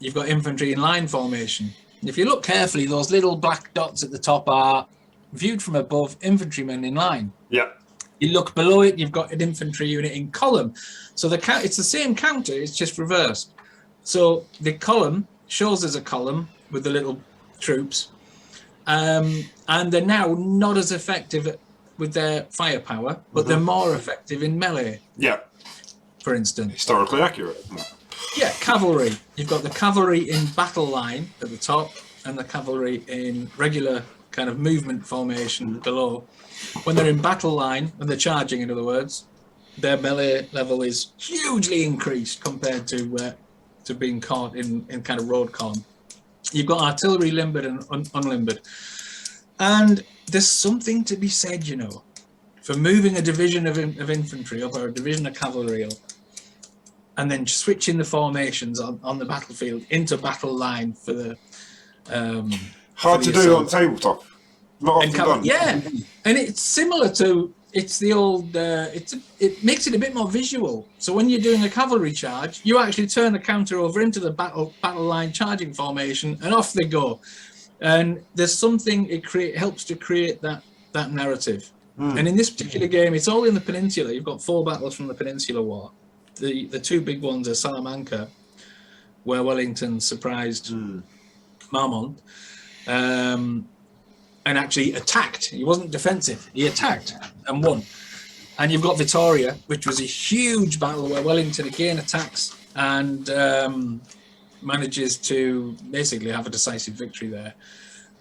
you've got infantry in line formation. If you look carefully, those little black dots at the top are, viewed from above, infantrymen in line. Yeah. You look below it, you've got an infantry unit in column. So it's the same counter, it's just reversed. So the column shows as a column with the little troops. And they're now not as effective with their firepower, but they're more effective in melee. Yeah. For instance. Historically accurate. Yeah, cavalry. You've got the cavalry in battle line at the top and the cavalry in regular kind of movement formation below. When they're in battle line, when they're charging, in other words, their melee level is hugely increased compared to being caught in kind of road column. You've got artillery limbered and unlimbered. And there's something to be said, for moving a division of infantry up or a division of cavalry up, and then switching the formations on the battlefield into battle line for the hard to do on tabletop. Not often done. Yeah, and it's similar to the old. It makes it a bit more visual. So when you're doing a cavalry charge, you actually turn the counter over into the battle line charging formation, and off they go. And there's something helps to create that narrative. And in this particular game, it's all in the peninsula. You've got 4 battles from the Peninsular War. The 2 big ones are Salamanca, where Wellington surprised Marmont. And actually attacked. He wasn't defensive. He attacked and won. And you've got Vittoria, which was a huge battle where Wellington again attacks and manages to basically have a decisive victory there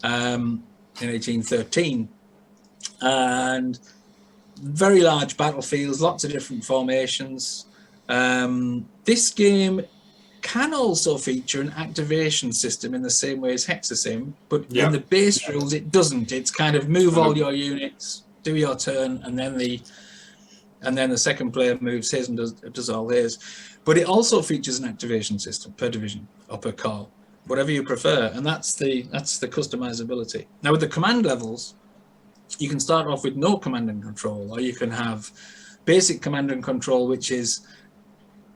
in 1813. And very large battlefields, lots of different formations. This game can also feature an activation system in the same way as Hexazine, but in the base rules it doesn't. It's kind of move all your units, do your turn, and then the second player moves his and does all his. But it also features an activation system per division or per call, whatever you prefer, and that's the customizability. Now with the command levels, you can start off with no command and control, or you can have basic command and control, which is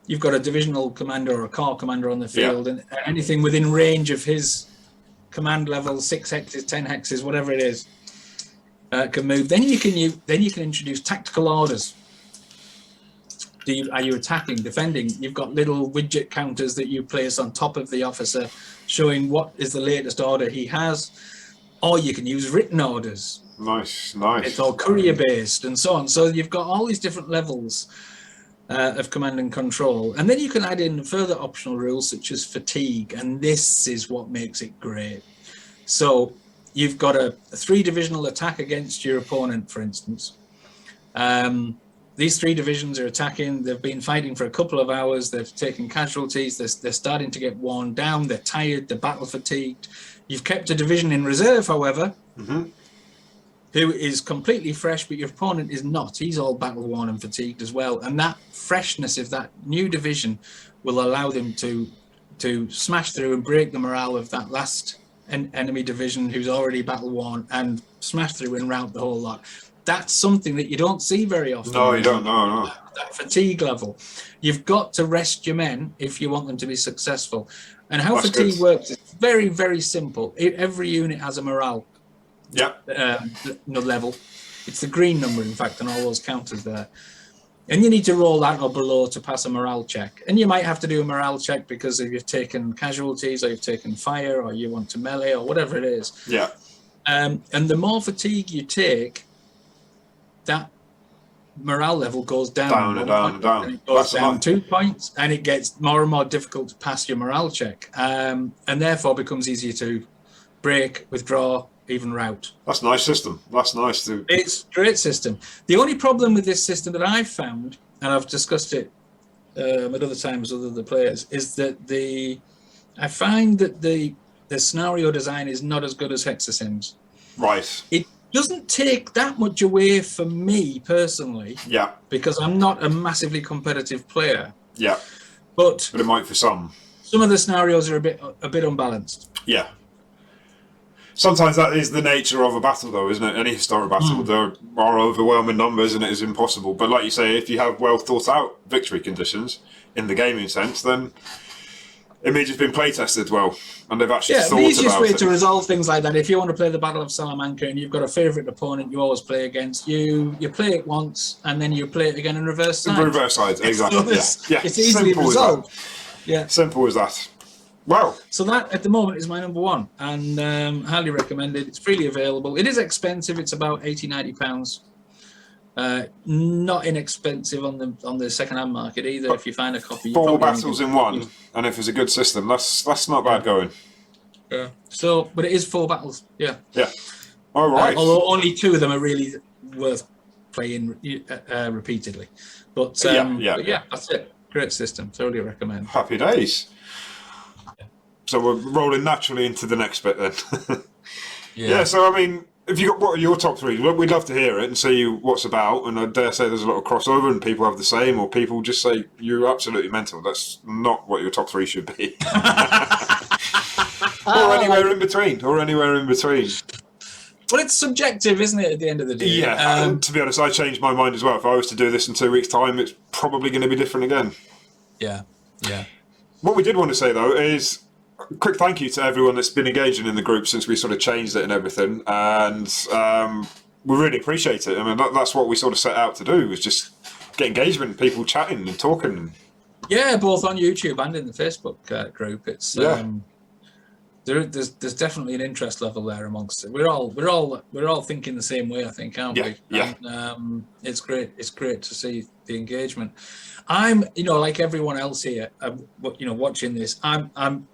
you've got a divisional commander or a corps commander on the field, and anything within range of his command level, 6 hexes, 10 hexes, whatever it is, can move. Then you can introduce tactical orders. Are you attacking, defending? You've got little widget counters that you place on top of the officer, showing what is the latest order he has. Or you can use written orders. Nice. It's all courier based and so on. So you've got all these different levels of command and control, and then you can add in further optional rules such as fatigue, and this is what makes it great. So you've got a 3 divisional attack against your opponent, for instance. These 3 divisions are attacking. They've been fighting for a couple of hours. They've taken casualties. They're starting to get worn down. They're tired. They're battle fatigued. You've kept a division in reserve, however, who is completely fresh, but your opponent is not. He's all battle worn and fatigued as well. And that freshness of that new division will allow them to smash through and break the morale of that last enemy division who's already battle worn and smash through and rout the whole lot. That's something that you don't see very often. No, you don't. No. That fatigue level. You've got to rest your men if you want them to be successful. And how That's fatigue good. works is very, very simple. Every unit has a morale level. It's the green number, in fact, and all those counters there. And you need to roll that or below to pass a morale check. And you might have to do a morale check because if you've taken casualties or you've taken fire or you want to melee or whatever it is. Yeah. And the more fatigue you take, that morale level goes down. Down. And it goes down 2 points, and it gets more and more difficult to pass your morale check. And therefore becomes easier to break, withdraw, even rout. That's a nice system. That's nice. It's a great system. The only problem with this system that I've found, and I've discussed it at other times with other players, is that I find that the scenario design is not as good as Hexazine's. Right. It doesn't take that much away from me personally. Yeah. Because I'm not a massively competitive player. Yeah. But it might for some. Some of the scenarios are a bit unbalanced. Yeah. Sometimes that is the nature of a battle, though, isn't it? Any historic battle, there are overwhelming numbers and it is impossible. But like you say, if you have well thought out victory conditions in the gaming sense, then it may just been play tested well, and they've actually thought about it. The easiest way to resolve things like that, if you want to play the Battle of Salamanca and you've got a favourite opponent you always play against, you play it once and then you play it again in reverse sides. Reverse sides, exactly. So it's easily resolved. Yeah. Simple as that. Wow. So that, at the moment, is my number one, and highly recommended. It's freely available. It is expensive. It's about £80-90. Not inexpensive on the second-hand market either. But if you find a copy, 4 battles in one, and if it's a good system, that's not bad going. Yeah. So, but it is 4 battles. Yeah. Yeah. All right. Although only 2 of them are really worth playing repeatedly. But that's it. Great system. Totally recommend. Happy days. So we're rolling naturally into the next bit then. Yeah. So I mean, if you got what are your top 3? We'd love to hear it and see what's about. And I dare say there's a lot of crossover, and people have the same, or people just say you're absolutely mental. That's not what your top 3 should be. Or anywhere in between. Well, it's subjective, isn't it? At the end of the day. Yeah. And to be honest, I changed my mind as well. If I was to do this in 2 weeks' time, it's probably going to be different again. Yeah. Yeah. What we did want to say though is a quick thank you to everyone that's been engaging in the group since we sort of changed it and everything, and we really appreciate it. I mean, that's what we sort of set out to do, was just get engagement, people chatting and talking. Yeah, both on YouTube and in the Facebook group. It's there's definitely an interest level there amongst it. We're all thinking the same way, I think, aren't we? Yeah. And, it's great. It's great to see the engagement. I'm, like everyone else here, watching this. I'm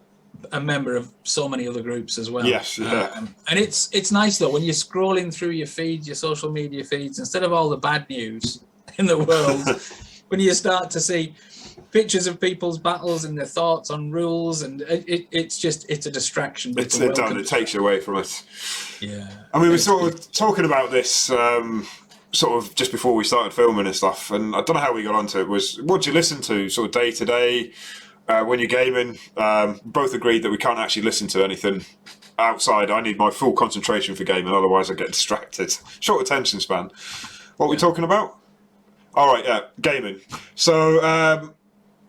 a member of so many other groups as well. Yes, yeah. And it's nice though when you're scrolling through your feeds, your social media feeds, instead of all the bad news in the world, when you start to see pictures of people's battles and their thoughts on rules, and it's a distraction. It takes you away from it. Yeah. I mean, we're sort of talking about this sort of just before we started filming and stuff, and I don't know how we got onto it. Was what do you listen to sort of day to day? When you're gaming, both agreed that we can't actually listen to anything outside. I need my full concentration for gaming, otherwise I get distracted. Short attention span. What are we talking about? All right, yeah, gaming. So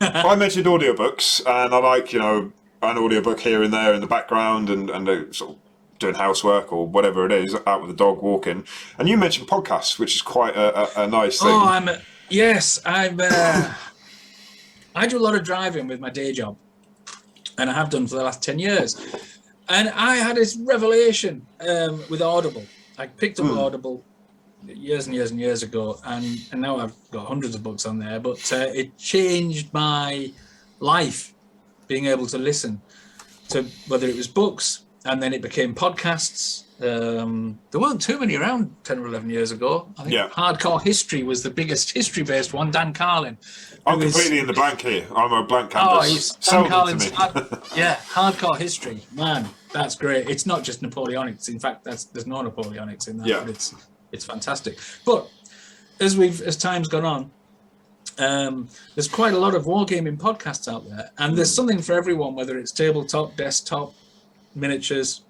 I mentioned audiobooks, and I like, an audiobook here and there in the background, and sort of doing housework or whatever it is, out with the dog walking. And you mentioned podcasts, which is quite a nice thing. Oh, I do a lot of driving with my day job, and I have done for the last 10 years. And I had this revelation with Audible. I picked up Audible years and years and years ago, and now I've got hundreds of books on there. But it changed my life, being able to listen to whether it was books, and then it became podcasts, There weren't too many around 10 or 11 years ago. I think Hardcore History was the biggest history-based one. Dan Carlin. I'm completely in the blank here. I'm a blank canvas. Dan Carlin's Hardcore History. Man, that's great. It's not just Napoleonics. In fact, there's no Napoleonics in that. Yeah. But it's fantastic. But as time's gone on, there's quite a lot of wargaming podcasts out there, and there's something for everyone, whether it's tabletop, desktop, miniatures,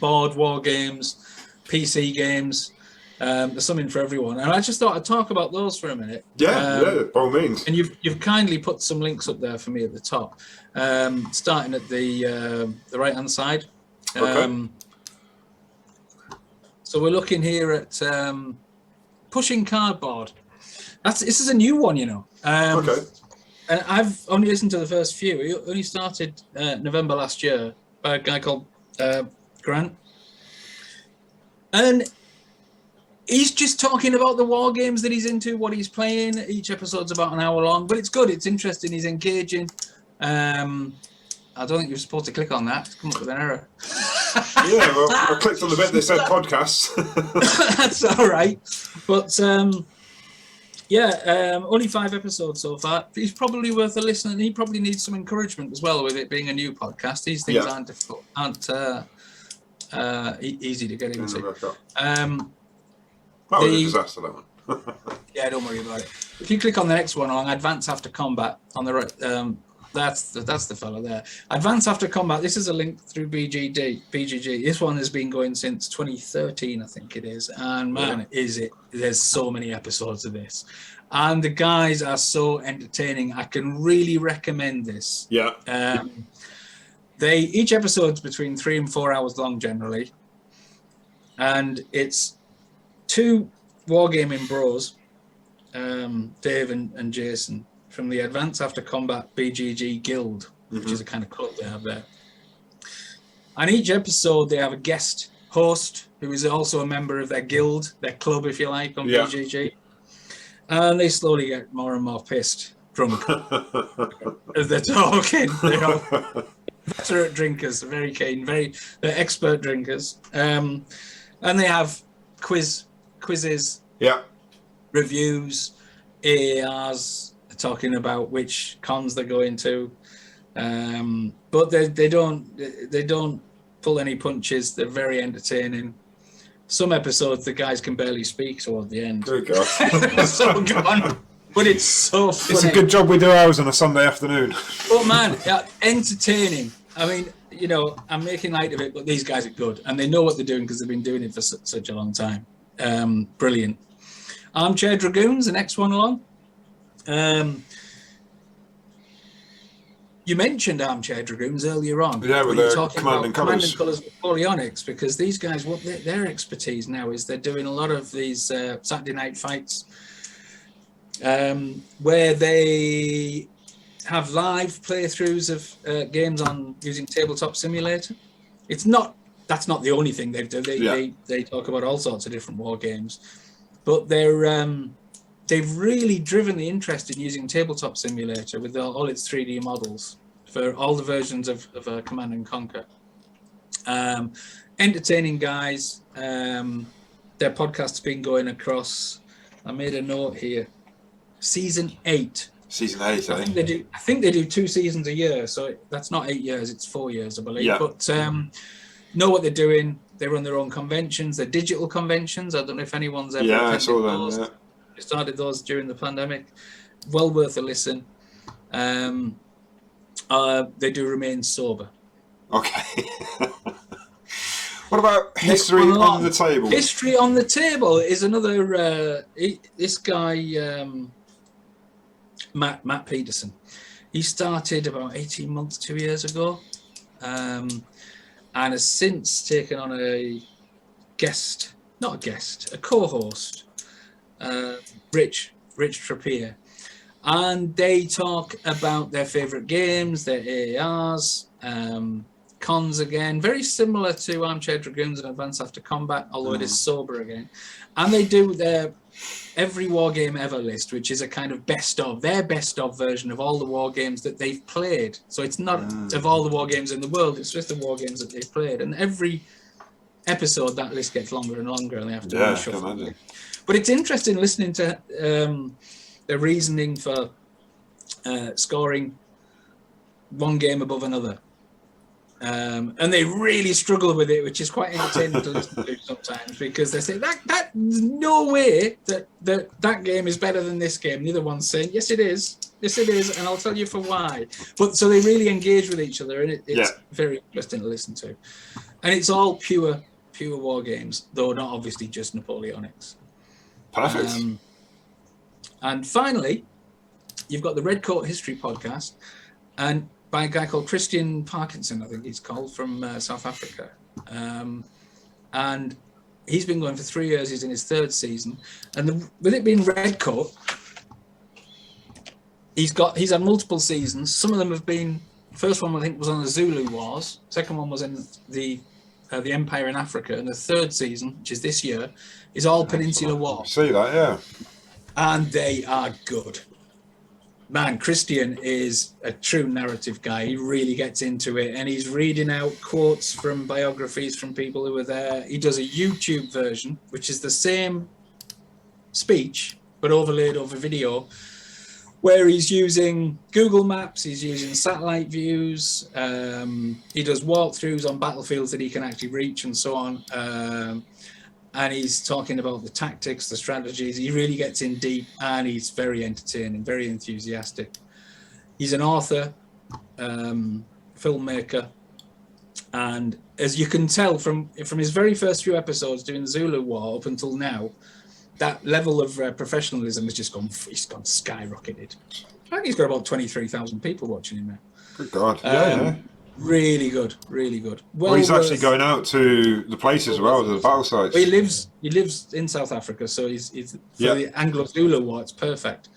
board war games, PC games. There's something for everyone, and I just thought I'd talk about those for a minute. Yeah, by all means. And you've kindly put some links up there for me at the top, starting at the right hand side. Okay. So we're looking here at Pushing Cardboard. This is a new one, you know. Okay. And I've only listened to the first few. It only started November last year by a guy called Grant. And he's just talking about the war games that he's into, what he's playing. Each episode's about an hour long, but it's good. It's interesting. He's engaging. I don't think you're supposed to click on that. It's come up with an error. Yeah, well, I clicked on the bit that said podcasts. That's all right. But only 5 episodes so far. He's probably worth a listen, and he probably needs some encouragement as well with it being a new podcast. These things aren't easy to get into. That was a disaster, that one. Yeah, don't worry about it. If you click on the next one on Advance After Combat on the right, that's the fella there. Advance After Combat. This is a link through BGG. This one has been going since 2013, I think it is. And man, there's so many episodes of this. And the guys are so entertaining. I can really recommend this. Yeah. Each episode's between 3 and 4 hours long generally. And it's 2 wargaming bros, Dave and Jason, from the Advance After Combat BGG Guild, which is a kind of club they have there. And each episode they have a guest host who is also a member of their guild, their club, if you like, on BGG. And they slowly get more and more pissed, drunk, as they're talking. They're all veteran drinkers, very keen, they're expert drinkers. And they have quizzes, reviews, AARs, talking about which cons they're going to, but they don't pull any punches. They're very entertaining. Some episodes the guys can barely speak toward the end. Good God. So gone, but it's so funny. It's a good job we do ours on a Sunday afternoon. But man, entertaining. I mean, you know, I'm making light of it, but these guys are good, and they know what they're doing because they've been doing it for such a long time. Brilliant. Armchair Dragoons, the next one along. You mentioned Armchair Dragoons earlier on. Yeah, with the Command and Colours. Napoleonics, because these guys, what their expertise now is they're doing a lot of these Saturday night fights where they have live playthroughs of games on using Tabletop Simulator. That's not the only thing they do. They talk about all sorts of different war games, but they've really driven the interest in using Tabletop Simulator with all its 3D models for all the versions of Command and Conquer. Entertaining guys. Their podcast's been going across. I made a note here. Season 8. Season 8, I think. I think they do 2 seasons a year, so that's not 8 years, it's 4 years, I believe. Yeah. But know what they're doing. They run their own conventions. They're digital conventions. I don't know if anyone's ever attended I saw those. them, They started those during the pandemic. Well worth a listen. They do remain sober. Okay. What about History on the Table? History on the Table is another. This guy, Matt Peterson, he started about 18 months, 2 years ago, and has since taken on a co-host, Rich Trappier, and they talk about their favourite games, their AARs, cons again, very similar to Armchair Dragoons and Advance After Combat, although it is sober again. And they do their every war game ever list, which is a kind of their best of version of all the war games that they've played. So it's not of all the war games in the world, it's just the war games that they've played. And every episode, that list gets longer and longer, and they have to Yeah, I reshuffle. can imagine. But it's interesting listening to the reasoning for scoring one game above another. And they really struggle with it, which is quite entertaining to listen to sometimes, because they say that there's no way that game is better than this game. The other one's saying, yes, it is, and I'll tell you for why. But so they really engage with each other, and it's very interesting to listen to. And it's all pure war games, though not obviously just Napoleonics. Perfect. And finally, you've got the Red Coat History podcast, and by a guy called Christian Parkinson, I think he's called, from South Africa. And he's been going for 3 years. He's in his third season. And with it being Red Coat, he's had multiple seasons. Some of them have been, first one I think was on the Zulu Wars. Second one was in the Empire in Africa. And the third season, which is this year, is all Peninsular War. See that, yeah. And they are good. Man, Christian is a true narrative guy. He really gets into it, and he's reading out quotes from biographies from people who were there. He does a YouTube version, which is the same speech, but overlaid over video, where he's using Google Maps, he's using satellite views, he does walkthroughs on battlefields that he can actually reach and so on. And he's talking about the tactics, the strategies. He really gets in deep, and he's very entertaining, very enthusiastic. He's an author, filmmaker, and as you can tell from his very first few episodes doing the Zulu War up until now, that level of professionalism has just gone skyrocketed. I think he's got about 23,000 people watching him now. Good God, yeah. Really good, really good. Well, he's actually going out to the places as well, to the battle sites. Well, he lives in South Africa, so he's for the Anglo-Zulu War, it's perfect.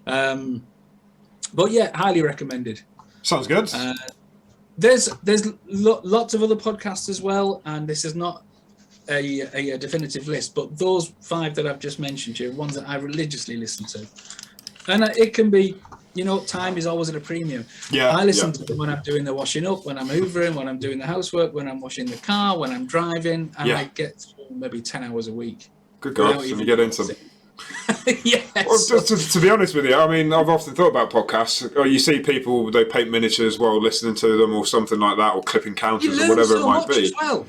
But yeah, highly recommended. Sounds good. There's lots of other podcasts as well, and this is not a definitive list, but those 5 that I've just mentioned to you are ones that I religiously listen to. And it can be, time is always at a premium. Yeah, I listen to them when I'm doing the washing up, when I'm hoovering, when I'm doing the housework, when I'm washing the car, when I'm driving, and I get through maybe 10 hours a week. Good God, so you get into them. Yes. Well, to be honest with you, I mean, I've often thought about podcasts. Or you see people, they paint miniatures while listening to them or something like that, or clipping counters or whatever it might be. As well.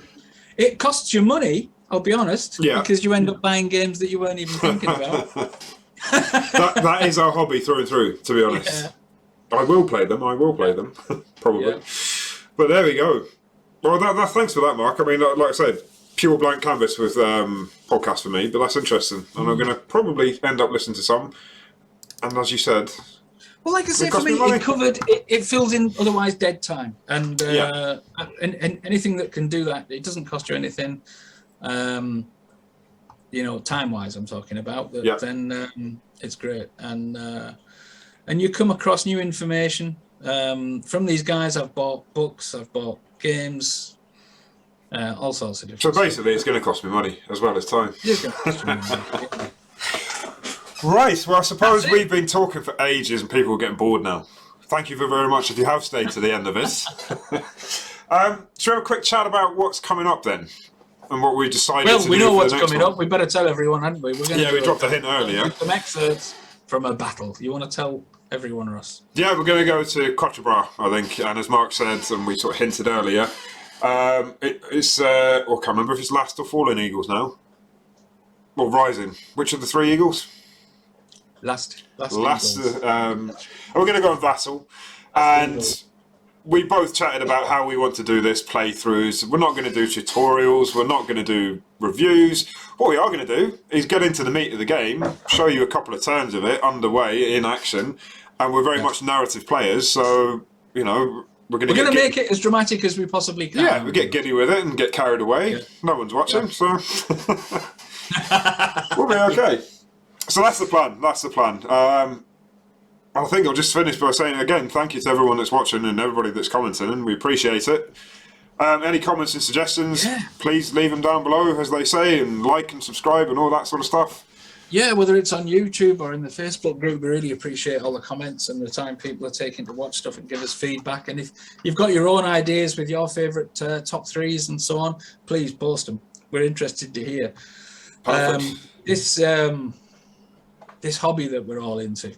It costs you money, I'll be honest, because you end up buying games that you weren't even thinking about. that is our hobby through and through, to be honest. Yeah. I will play them, probably. Yeah. But there we go. Well, thanks for that, Mark. I mean, like I said, pure blank canvas with podcast for me, but that's interesting. And I'm going to probably end up listening to some. And as you said... Well, like I said, for me, it fills in otherwise dead time. And anything that can do that, it doesn't cost you anything. Time-wise, I'm talking about. Then it's great, and you come across new information from these guys. I've bought books, I've bought games, all sorts of different. So basically, it's going to cost me money as well as time. It's going to cost you money. Right. Well, I suppose we've been talking for ages, and people are getting bored now. Thank you very much if you have stayed to the end of this. Shall we have a quick chat about what's coming up then? And what we decided to do. Well, we know what's coming up. We better tell everyone, hadn't we? We dropped a hint earlier. Some excerpts from a battle. You want to tell everyone or us? Yeah, we're going to go to Cottbus, I think. And as Mark said, and we sort of hinted earlier, it's, I can't remember if it's Last or Fallen Eagles now. Or Rising. Which of the 3 Eagles? Last. We're going to go on Vassal. And we both chatted about how we want to do this playthroughs. We're not going to do tutorials. We're not going to do reviews. What we are going to do is get into the meat of the game, show you a couple of turns of it underway in action, and we're very much narrative players. So we're going to make it as dramatic as we possibly can. Yeah, we get giddy with it and get carried away. Yeah. No one's watching, so we'll be okay. So that's the plan. I think I'll just finish by saying again, thank you to everyone that's watching and everybody that's commenting, and we appreciate it. Any comments and suggestions, please leave them down below, as they say, and like and subscribe and all that sort of stuff. Yeah, whether it's on YouTube or in the Facebook group, we really appreciate all the comments and the time people are taking to watch stuff and give us feedback. And if you've got your own ideas with your favourite top threes and so on, please post them. We're interested to hear. Perfect. This hobby that we're all into,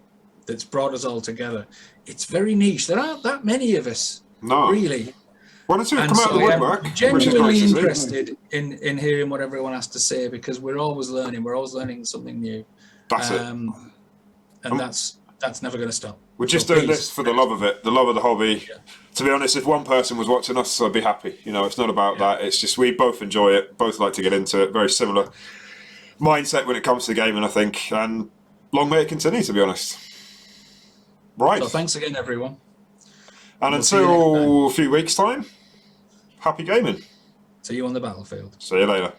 that's brought us all together, it's very niche. There aren't that many of us, really. One or two have come out of the woodwork, I'm genuinely which is great interested in hearing what everyone has to say, because we're always learning. We're always learning something new. That's it. And that's never going to stop. We're just doing this for the love of it, the love of the hobby. Yeah. To be honest, if one person was watching us, I'd be happy. You know, it's not about that. It's just we both enjoy it, both like to get into it. Very similar mindset when it comes to gaming, I think. And long may it continue, to be honest. Right. So thanks again, everyone. And until a few weeks' time, happy gaming. See you on the battlefield. See you later.